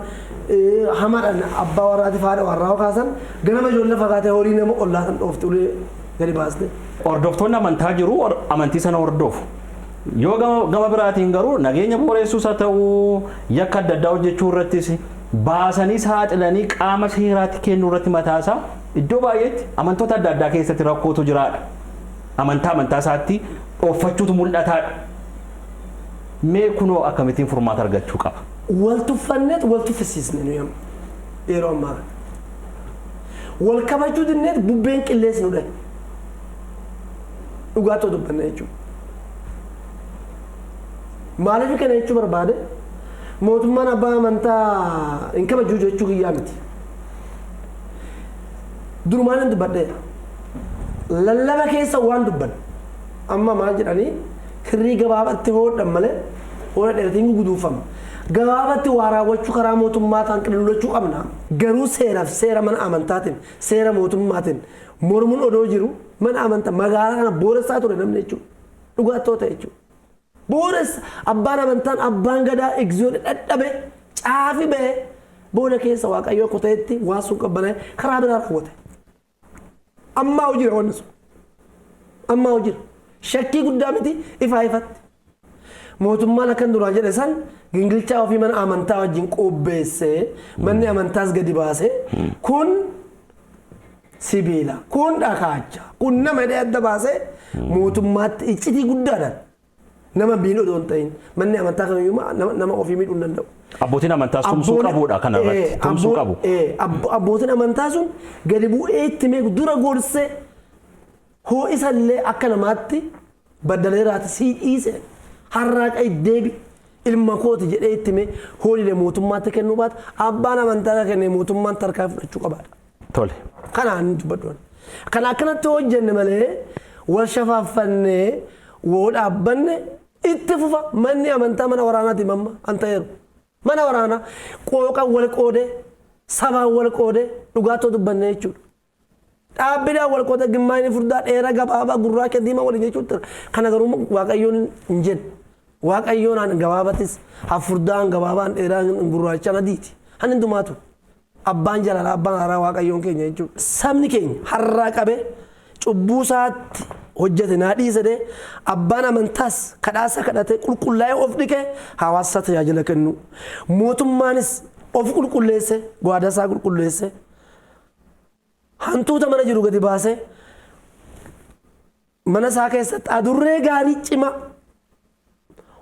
hamaadhaan abbaa warraatiif haadha warraa kaasan ganama ijoollee fagaatee horii nama ollaasan dhoofte ulee gadi baaste. Hordoftoonni amantaa jiru amantii sana hordofu. Yoo gama biraatiin garuu nageenya booressuus haa ta'uu yakka adda addaa hojjechuu irrattis baasanii saaxilanii qaama seeraatti kennuu irratti mataasaa iddoo baay'eetti amantoota adda addaa keessatti rakkootu jiraadha. Amantaa isaatti dhooffachuutu mul'ataadha. Mee kunoo akkamittiin furmaata argachuu qaba? Wal tuffanneet wal tuffisiisne nuyi amma yeroo ammaa wal kabajuu dinneet bubbeen qillees nu dhahe dhugaatoo dubbanna jechuudha. Maaliif kana jechuu barbaade mootummaan abbaa amantaa hin kabajuu jechuu kiyyaa miti. Durumaan hin dubbadheera. Lallaba keessa waan dubban amma maal jedhanii hirrii gabaabatti hodhan malee hoodha dheeratiin guduufama. Gabaabatti waa raawwachuu karaa mootummaa ta'an qillachuu qabna. Garuu seeraaf seera mana amantaatiin seera mootummaatiin mormuun odoo jiru mana amantaa magaalaa kana booressaa ture namni jechuudha. Dhugaattoota jechuudha. Booressa abbaan amantaan abbaan gadaa egzoodha dhadhabe caafi ba'e booda keessa waaqayyoo kuteetti waa sun qabbanee karaa biraa raawwate. Ammaa hojii wanni sun. Ammaa hojii shakkii guddaa miti ifaa ifatti. Mootummaan akkan duraan jedhe san gingilchaa ofii mana amantaa wajjin qopheessee manni amantaas gadi baase kun sibiila kun dhakaacha kun nama hidhee adda baase mootummaatti iccitii guddaadhaan nama biin odoo hin ta'in manni amantaa kamiyyuu nama ofii miidhuu hin danda'u. Abbootiin amantaas tumsuu qabuudha kana irratti tumsuu qabu. Abbootiin amantaa sun gadi bu'ee itti meeku dura gorsee hoo isallee akka namaatti baddaleeraati sii dhiise harraaqa deebi ilma kooti jedhee itti mee hoolilee mootummaatti kennuu baata abbaan amantaa kennee mootummaan tarkaa fudhachuu qabaadha. Tole. Kanaan dubbaddoon. Kana akkanatti hojjenne malee wal shafaaffannee woo dhaabbanne itti fufa manni amantaa mana waraanaati mamma an ta'eeru. Mana waraanaa qooqan wal qoodee sabaan wal qoodee dhugaattoo dubbanne jechuudha. Dhaabbiidhaan wal qoodee gimmaanii furdaa dheeraa gabaabaa gurraacha diimaa waliin jechuudha. Kana garuu waaqayyoon hin jedhu. Waaqayyoon gabaabatis hafurdaan gabaabaan dheeraan gurraacha adiiti. Hani hundumaatu abbaan jaalala abbaan haaraa waaqayyoon keenya jechuudha. Sabni keenya har'aa qabee cubbuu isaatti hojjete naa dhiisadee abbaan amantaas kadhaasa kadhatee qulqullaa'ee of dhiqee hawaasa tajaajila kennu. Mootummaanis of qulqulleesse gwaada isaa qulqulleesse hantuuta mana jiru gadi baasee mana isaa keessatti adurree gaarii cimaa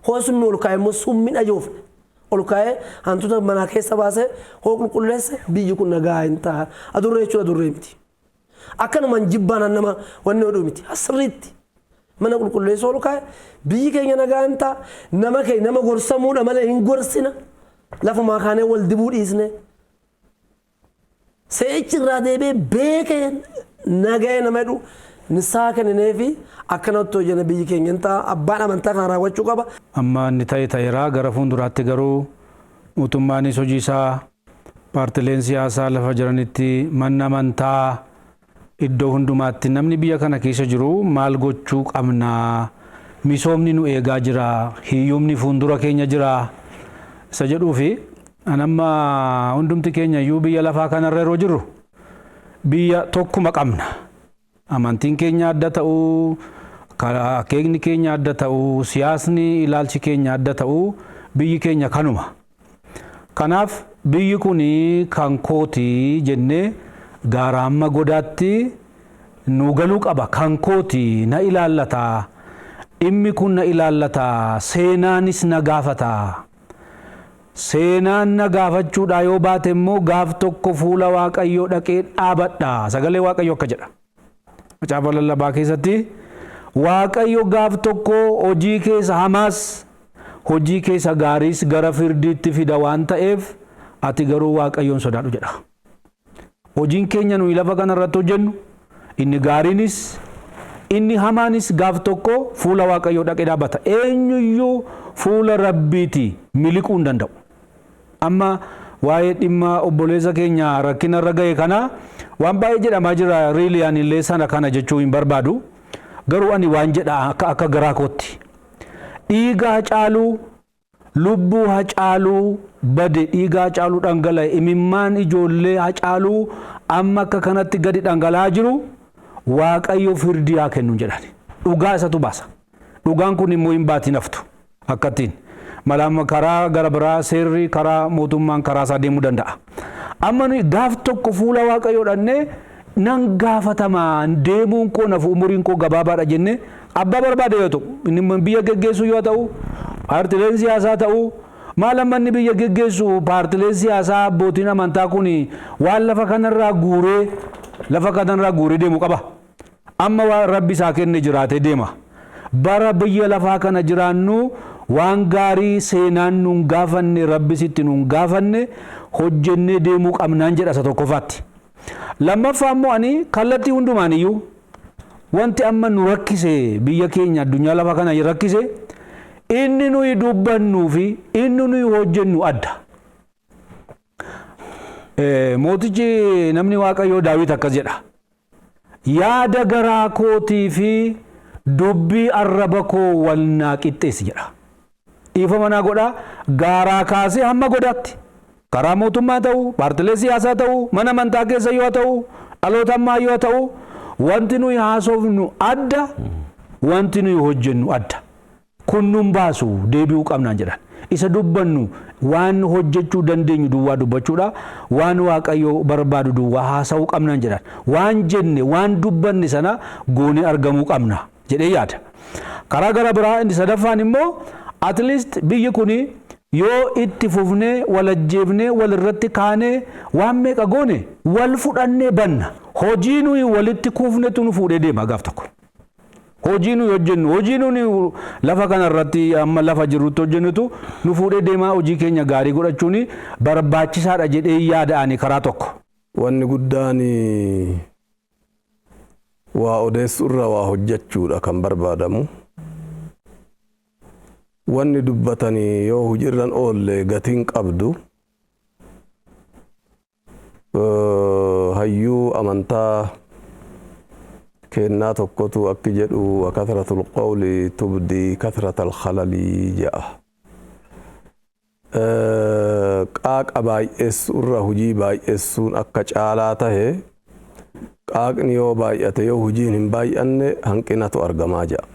hoo summi ol kaa'e immoo summiin ajoofne ol kaa'ee hantuuta mana keessa baasee hoo qulqulleesse biyyi kun nagaa hin ta'a adurree jechuun adurree miti. Akkanumaan jibbaan nama wanni oduu miti asirriitti mana qulqulleessuu ol kaa'e biyyi keenya nagaan ta'a nama gorsamuudha malee hin gorsina lafumaa kaanee wal dibuu dhiisne seechi irraa deebi'ee beekee nagaya nama jedhu nisaa kenninee fi akkanatti hojjenne biyyi keenya hin ta'a abbaan amantaa kana raawwachuu qaba. Amma inni ta'eera gara fuulduraatti garuu mootummaanis hojii isaa paartileen siyaasaa lafa jiranitti manna amantaa iddoo hundumaatti namni biyya kana keessa jiru maal gochuu qabna misoomni nu eegaa jira hiyyumni fuuldura keenya jira isa jedhuu fi anamma hundumti keenya iyyuu biyya lafaa kanarra yeroo jirru biyya tokkuma qabna amantiin keenya adda ta'uu akeekni keenya adda ta'uu siyaasni ilaalchi keenya adda ta'uu biyyi keenya kanuma kanaaf biyyi kun kan kooti jennee gaara amma godaatti nu galuu qaba kan kooti na ilaallata dhimmi kun na ilaallata seenaanis na gaafata seenaan na gaafachuudha yoo baate immoo gaaf tokko fuula waaqayyoo dhaqee dhaabadha sagalee waaqayyoo akka jedha macaafa lallabaa keessatti waaqayyo gaaf tokko hojii keessa hamaas hojii keessa gaariis gara firdiitti fida waan ta'eef ati garuu waaqayyoon sodaadhu jedha hojiin keenya nuyi lafa kanarratti hojjennu inni gaariinis inni hamaanis gaaf tokko fuula waaqayyoo dhaqee dhaabata eenyuyyuu fuula rabbiiti miliquu hin danda'u amma waa'ee dhimma obboleessa keenya rakkina irra ga'e kana waan baay'ee jedhamaa jira riiliyaan illee sana kana jechuu hin barbaadu garuu ani waan jedha akka garaa kootti dhiiga hacaaluu lubbuu hacaaluu bade dhiiga hacaaluu dhangala'e imimmaan ijoollee hacaaluu amma akka kanatti gadi dhangala'aa jiru waaqayyo firdii haa kennu jedhan dhugaa isatu baasa dhugaan kun immoo hin baatiin haftu akkattiin malaamma karaa gara biraa seerri karaa mootummaan karaa isaa deemuu danda'a amma nuyi gaaf tokko fuula waaqayyoo dhannee nan gaafatama deemuun koo nafu umuriin koo gabaabaadha jenne abbaa barbaade yoo ta'u inni biyya geggeessu yoo ta'u paartileen siyaasaa ta'u maal ammanni biyya geggeessu paartileen siyaasaa abbootiin amantaa kun waan lafa kanarraa guuree deemu qaba amma waan rabbi isaa kenne jiraatee deema bara biyya lafaa kana jiraannu waan gaarii seenaan nuun gaafanne rabbisitti nuun gaafanne hojjennee deemuu qabnaan jedha isa tokkoffaatti lammaffaa immoo ani kallattii hundumaaniyyuu wanti amma nu rakkise biyya keenya addunyaa lafa kana rakkise inni nuyi dubbannuu fi inni nuyi hojjennu adda mootichi namni waaqayyoo Daawit akkas jedha yaada garaa kootii fi dubbii arraba koo wal naa qixxeessi jedha dhiifama naa godha gaaraa kaasee hamma godaatti karaa mootummaa ta'u paartilee siyaasaa ta'u mana amantaa keessa yoo ta'u dhaloota ammaa yoo ta'u wanti nuyi haasofnu adda wanti nuyi hojjennu adda kun nun baasu deebi'uu qabnaan jedhan isa dubbannu waan hojjechuu dandeenyu duwwaa dubbachuudha waan waaqayyo barbaadu duwwaa haasa'uu qabnaan jedhan waan jenne waan dubbanne sana goone argamuu qabna jedhee yaada karaa gara biraa inni sadaffaan immoo at least biyyi kuni yoo itti fufnee wal ajjeefnee wal irratti kaanee waan meeqa goone wal fudhannee banna hojii nuyi walitti kuufnetu nu fuudhee deema gaaf tokko hojii nuyi hojjennu hojii nuyi lafa kanarratti amma lafa jirrutti hojjennutu nu fuudhee deemaa hojii keenya gaarii godhachuun barbaachisaadha jedhee yaada'ani karaa tokko. Wanni guddaan waa odeessuurra waa hojjechuudha kan barbaadamu. Wanni dubbatanii yoo hojiirran oolle gatiin qabdu hayyuu amantaa kennaa tokkotu akki jedhu kathratul qawli tubdi kathratal khalalii jedha qaaqa baay'eessuurra hojii baay'eessuun akka caalaa tahe qaaqni yoo baay'ate yoo hojiin hin baay'anne hanqinatu argamaa jedha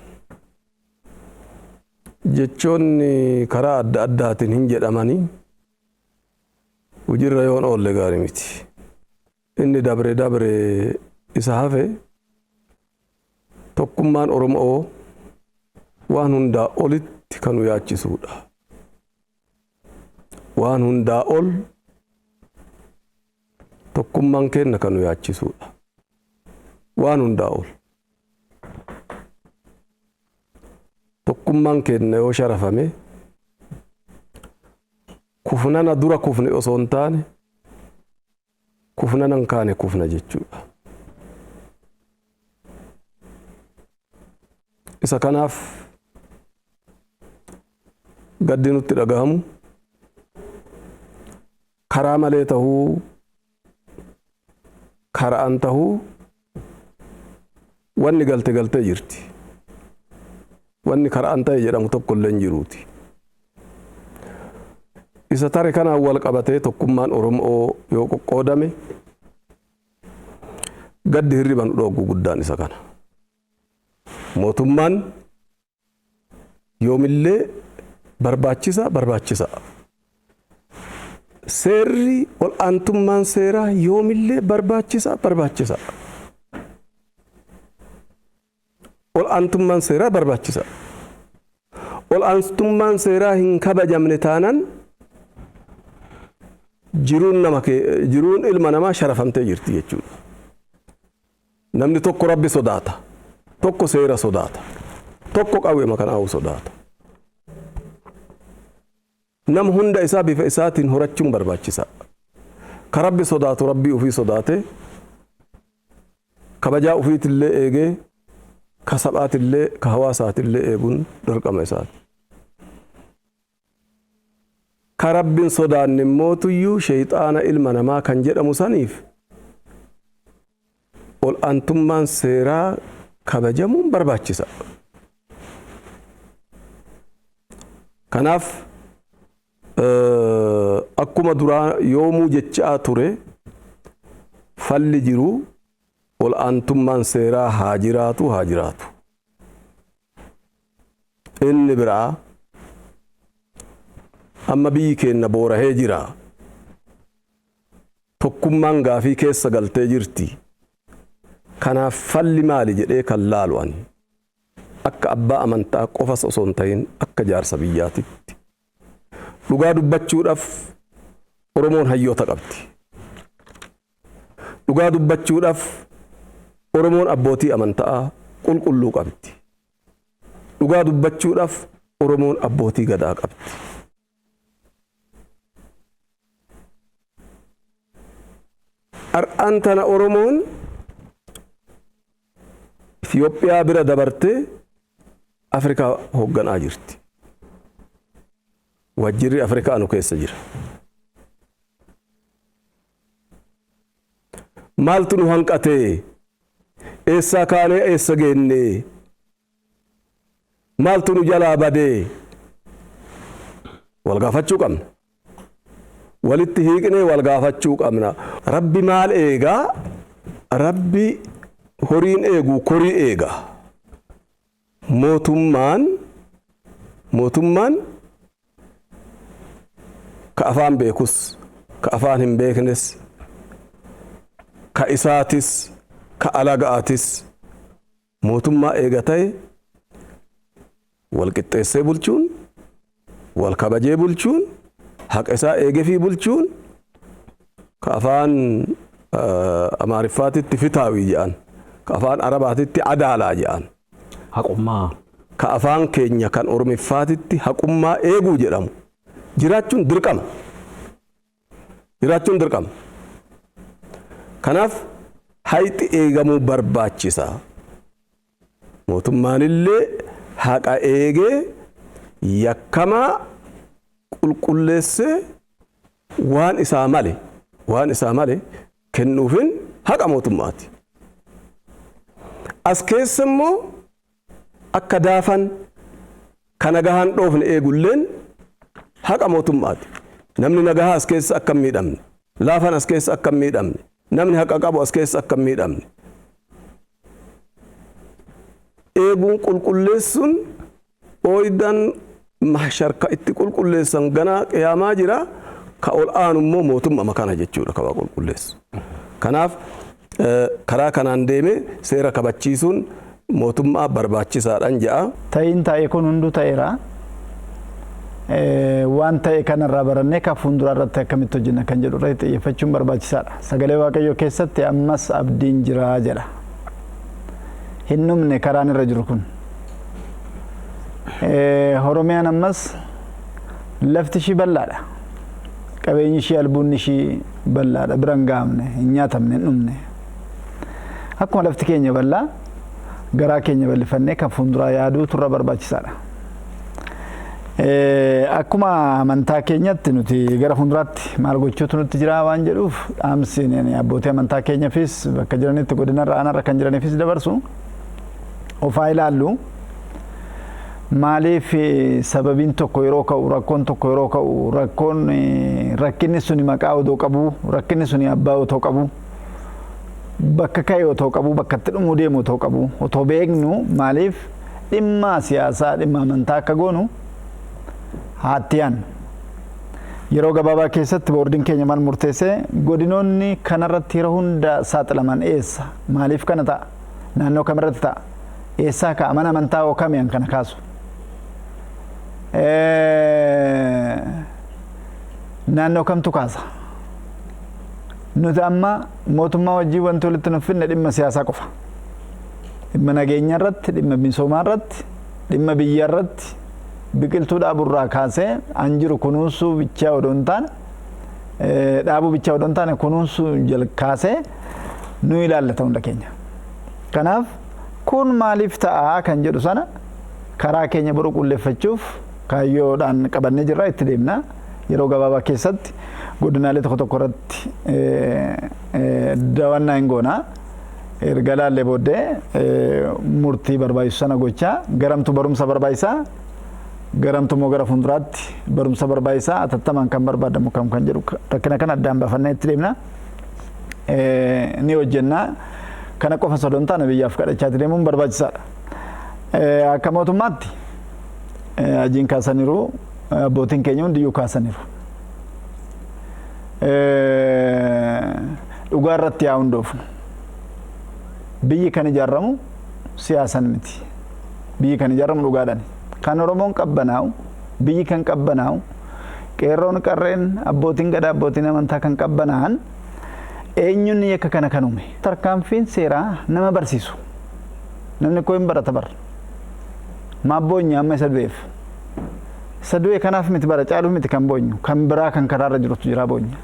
jechoonni karaa adda addaatiin hin jedhamanii hojiirra yoon oolle gaarii miti inni dabre isa hafe tokkummaan Oromoo waan hundaa olitti kan nu yaachisuudha waan hundaa ol tokkummaan keenya kan nu yaachisuudha waan hundaa ol tokkummaan keenya yoo sharafame kufnana dura kufne osoo hin taane kufnanan kaane kufna jechuudha. Isa kanaaf gaddi nutti dhagahamu karaa malee tahuu karaan tahuu wanni galtee jirti. Wanni karaan ta'e jedhamu tokko illee hin jiruuti. Isa tare kanaan wal qabatee tokkummaan Oromoo yoo qoqqoodame gaddi hirriban dhoogu guddaan isa kana. Mootummaan yoomillee barbaachisa. Seerri ol aantummaan seeraa yoomillee barbaachisa. Ol aantummaan seeraa barbaachisa. Ol aantummaan seeraa hin kabajamne taanaan jiruun ilma namaa sharafamtee jirti jechuudha. Namni tokko Rabbi sodaata, tokko seera sodaata, tokko qawweema kanaa'u sodaata. Nama hunda isaa bifa isaatiin horachuun barbaachisa. Ka Rabbi sodaatu Rabbii ofii sodaate, kabajaa ofiitillee eegee, ka sabaatillee ka hawaasaatiillee eeguun dirqama isaati. Ka Rabbiin sodaanne mootuyyuu shayxaana ilma namaa kan jedhamu saniif ol aantummaan seeraa kabajamuun barbaachisa. Kanaaf akkuma duraa yoomuu jechaa ture falli jiru ol aantummaan seeraa haa jiraatu. Inni biraa amma biyyi keenya boorahee jira. Tokkummaan gaafii keessa galtee jirti. Kanaaf falli maali jedhee kan laalu ani akka abbaa amantaa qofas osoo hin ta'in akka jaarsa biyyaatitti. Dhugaa dubbachuudhaaf Oromoon hayyoota qabdi. Dhugaa dubbachuudhaaf Oromoon abbootii amantaa qulqulluu qabdi. Dhugaa dubbachuudhaaf Oromoon abbootii gadaa qabdi. Har'aan tana Oromoon Itoophiyaa bira dabartee Afrikaa hoogganaa jirti. Wajjirri Afrikaanu keessa jira. Maaltu nu hanqatee? Eessaa kaanee eessa geennee? Maaltu nu jalaa badee? Wal gaafachuu qabna. Walitti hiiqnee wal gaafachuu qabna. Rabbi maal eegaa? Rabbi horiin eeguu korii eegaa. Mootummaan ka afaan beekus, ka afaan hin beeknes, ka isaatis, ka alagaatis mootummaa eega ta'e wal qixxeessee bulchuun, wal kabajee bulchuun, haqa isaa eegefii bulchuun ka afaan Amaariffaatitti fitaawii jedhan, ka afaan Arabaatitti adaalaa jedhan. Haqummaa. Ka afaan keenya kan Oromiffaatitti haqummaa eeguu jedhamu. Jiraachuun dirqama. Kanaaf hayxi eegamuu barbaachisa. Mootummaanillee haqa eegee yakkamaa qulqulleessee waan isaa male kennuufin haqa mootummaati. As keessa immoo akka daafan ka nagahaan dhoofne eegulleen haqa mootummaati. Namni nagahaa as keessa akka hin miidhamne, laafan as keessa akka hin miidhamne, namni haqa qabu as keessa akka hin miidhamne. Eeguun qulqulleessuun ooyidan mahsharka itti qulqulleessan ganaa qiyaamaa jira. Ka ol aanu immoo mootummaa kana jechuudha ka waa qulqulleessu. Kanaaf karaa kanaan deemee seera kabachiisuun mootummaa barbaachisaadhaan jedha. Ta'iin taa'e kun hunduu ta'eera. Waan ta'e kanarraa barannee ka fuuldura irratti akkamitti hojjenna kan jedhu irratti xiyyeeffachuun barbaachisaadha. Sagalee Waaqayyoo keessatti ammas abdiin jira jedha. Hin dhumne karaan irra jiru kun. Oromiyaan ammas lafti ishii bal'aadha. Qabeenyi ishii albuunni ishii bal'aadha. Bira hin gahamne, hin nyaatamne, hin dhumne. Akkuma lafti keenya bal'aa garaa keenya bal'ifannee kan fuulduraa yaaduu turra barbaachisaadha. Akkuma amantaa keenyatti nuti gara fuulduraatti maal gochuutu nutti jira waan jedhuuf dhaamsiin abbootii amantaa keenyaafis bakka jiranitti godinarra aanarra kan jiraniifis dabarsu ofaa ilaallu. Maaliif sababiin tokko yeroo ka'u rakkoon tokko yeroo ka'u rakkinni suni maqaa odoo qabu rakkinni suni abbaa otoo qabu bakka ka'e otoo qabu bakka itti dhumuu deemu otoo qabu otoo beeknu maaliif dhimma siyaasaa dhimma amantaa akka goonu haattiyaan yeroo gabaabaa keessatti boordiin keenya maal murteessee godinoonni kanarratti yeroo hunda saaxilaman eessa maaliif kana ta'a naannoo kamirratti ta'a eessaa ka'a mana amantaa ookamiyan kana kaasu. Naannoo kamtu kaasa nuti amma mootummaa wajjin wanti walitti nuuf finne dhimma siyaasaa qofa dhimma nageenya irratti dhimma misoomaa irratti dhimma biyya irratti biqiltuu dhaaburraa kaasee an jiru kunuunsuu bichaa odoo hin taane dhaabuu bichaa odoo hin taane kunuunsuu jalkaasee nu ilaallata hunda keenya. Kanaaf kun maaliif ta'a kan jedhu sana karaa keenya boru qulleeffachuuf kaayyoodhaan qabannee jirra itti deemna yeroo gabaabaa keessatti godinaalee tokko tokko irratti daawwannaa hin goona erga laallee booddee murtii barbaachisu sana gochaa garamtu barumsa barbaachisaa garamtu immoo gara fuulduraatti barumsa barbaachisaa atattamaan kan barbaadamu kam kan jedhu rakkina kana addaan baafannee itti deemna ni hojjenna kana qofa sodoon taane biyyaaf kadhachaatti deemuun barbaachisaadha. Akka mootummaatti ajiin kaasaniiru abbootiin keenya hundiyyuu kaasaniiru. Dhugaa irratti yaa hundoofnu. Biyyi kan ijaaramu siyaasan miti. Biyyi kan ijaaramu dhugaadhaan. Kan Oromoon qabbanaa'u, biyyi kan qabbanaa'u, qeerroon qarreen abbootiin gadaa abbootiin amantaa kan qabbanaa'an eenyuun yakka kana kan uume. Tarkaanfiin seeraa nama barsiisu. Namni koo hin barata bara. Maabboonya amma isa du'eef. Isa du'e kanaaf miti bara caaluu miti kan boonyu kan biraa kan karaarra jirutu jira boonya.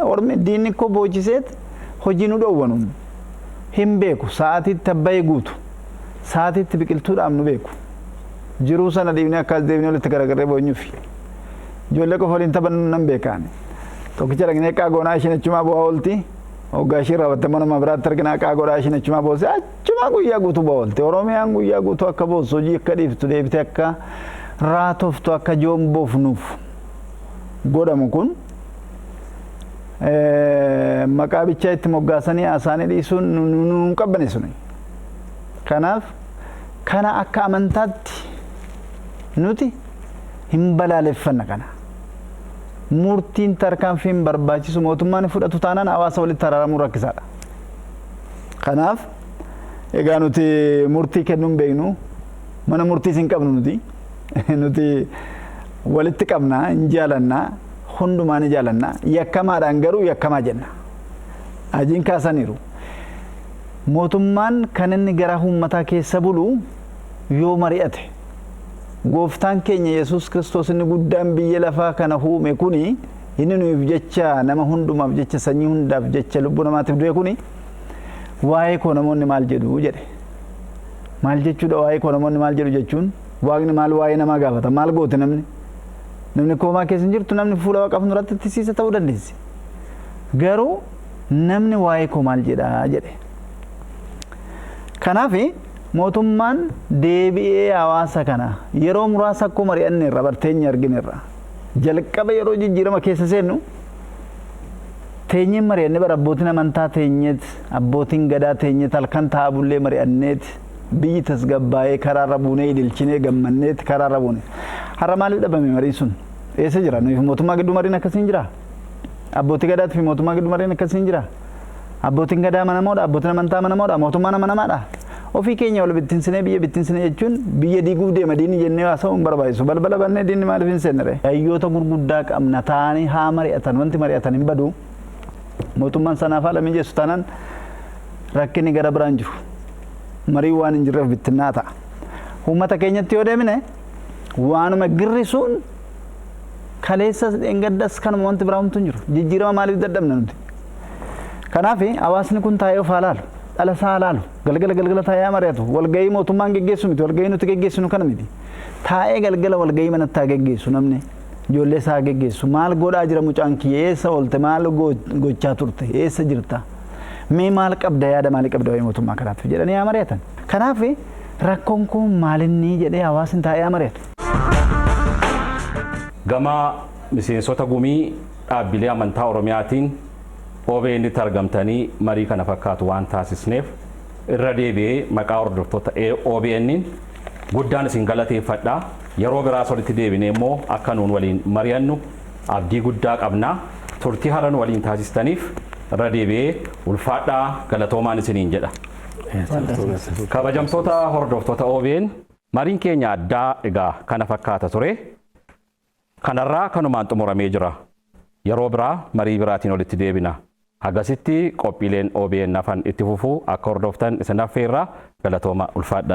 Ormi diinni koo boochiseet hojii nu dhoowwanu hin beeku sa'aatiitti abbayee guutu sa'aatiitti biqiltuu dhaabnu beeku. Jiruu sana dhiibnee akkas deebinee walitti garagarree boonyuufi. Ijoollee qofa waliin taphannu nan beekaani. Tokkicha dhaqnee qaagoonaa isheen achumaa bu'aa oolti. Hoggaa ishee raawwatte mana biraatti arginaa qaagoodhaa isheen achumaa boose achumaa guyyaa guutuu bu'aa oolte. Oromiyaan guyyaa guutuu akka boossu hojii akka dhiiftu deebite akka raatoftu akka joomboofnuuf godhamu kun maqaa bichaa itti moggaasanii haasaanii dhiisuun nu qabbane suni. Kanaaf kana akka amantaatti nuti hin balaaleffanna kana. Murtiin tarkaanfiin barbaachisu mootummaan fudhatu taanaan hawaasa walitti araaramuu rakkisaadha. Kanaaf egaa nuti murtii kennuu hin beeknu mana murtiis hin qabnu nuti walitti qabnaa hin jaalannaa hundumaa ni jaalannaa yakkamaadhaan garuu yakkamaa jenna. Ajiin kaasaniiru. Mootummaan kan inni gara uummataa keessa bulu yoo mari'ate gooftaan keenya Yesuus Kiristoos inni guddaan biyya lafaa kana uume kuni inni nuuf jecha nama hundumaaf jecha sanyii hundaaf jecha lubbuu namaatiif du'e kuni waa'ee koo namoonni maal jedhu jedhe. Maal jechuudha waa'ee koo namoonni maal jedhu jechuun waaqni maal waa'ee namaa gaafata maal goote namni koomaa keessa hin jirtu namni fuula waaqaaf nurratti ittisiisa ta'uu dandeessi. Garuu namni waa'ee koo maal jedhaa jedhe. Kanaafi mootummaan deebi'ee hawaasa kana yeroo muraasa akkuma mari'anneerra barteenya argineerra jalqaba yeroo jijjiirama keessa seennu teenyeen mari'annee bara abbootiin amantaa teenyeet abbootiin gadaa teenyeet halkan taa'aa bullee mari'anneet biyyi tasgabbaa'ee karaarra buunee ililchinee gammanneet karaarra buune. Har'a maaliif dhabame marii sun? Eessa jira? Nuyi mootummaa gidduu mariin akkasiin jira? Abbootii gadaatii fi mootummaa gidduu mariin akkasiin jira? Abbootiin gadaa amanamoodha, abbootiin amantaa amanamoodha, mootummaan amanamaadha. Ofii keenya wal bittinsinee biyya bittinsinee jechuun biyya diiguuf deema diinni jennee haasa'uu hin barbaachisu. Balbala bannee diinni maaliif hin seennere? Hayyoota gurguddaa qabna taa'anii haa mari'atan wanti mari'atan hin badu. Mootummaan sanaaf haala mijeessu taanaan rakkinni gara biraan jiru. Marii waan hin jirreef bittinnaa ta'a. uummata keenyatti yoo deemine waanuma girrisuun kaleessas dheengaddas kanuma wanti biraa homtuu hin jiru. Jijjiirama maaliif dadhabna nuti? Kanaaf hawaasni kun taa'ee of haa laalu, dhala isaa haa laalu, galgala taa'ee mari'atu, walgahii mootummaan geggeessu miti, walgahii nuti geggeessinu kana miti. Taa'ee galgala walgahii manatti haa geggeessu namni, ijoollee isaa haa geggeessu. Maal godhaa jira mucaan kiyya, eessa oolte, maal gochaa turte, eessa jirta? Mee maal qabda, yaada maalii qabda waa'ee mootummaa kanaaf jedhanii haa mari'atan. Kanaaf rakkoon kun maalinni jedhee hawaasni taa'ee haa mari'atu. Gama miseensota gumii dhaabbilee amantaa Oromiyaatiin OBN itti argamtanii marii kana fakkaatu waan taasisneef irra deebi'ee maqaa hordoftoota OBN guddaan isin galateeffadha. Yeroo biraas walitti deebinee immoo akka nuun waliin mari'annu abdii guddaa qabna. Turtii haran waliin taasistaniif irra deebi'ee ulfaadhaa galatoomaan isiniin jedha. Kabajamtoota hordoftoota OBN mariin keenya addaa egaa kana fakkaata ture. Kanarraa kanumaan xumuramee jira. Yeroo biraa marii biraatiin walitti deebina. Hagasitti qophiileen OBN nafan itti fufuu akka hordoftan isin affeerra galatooma ulfaadha.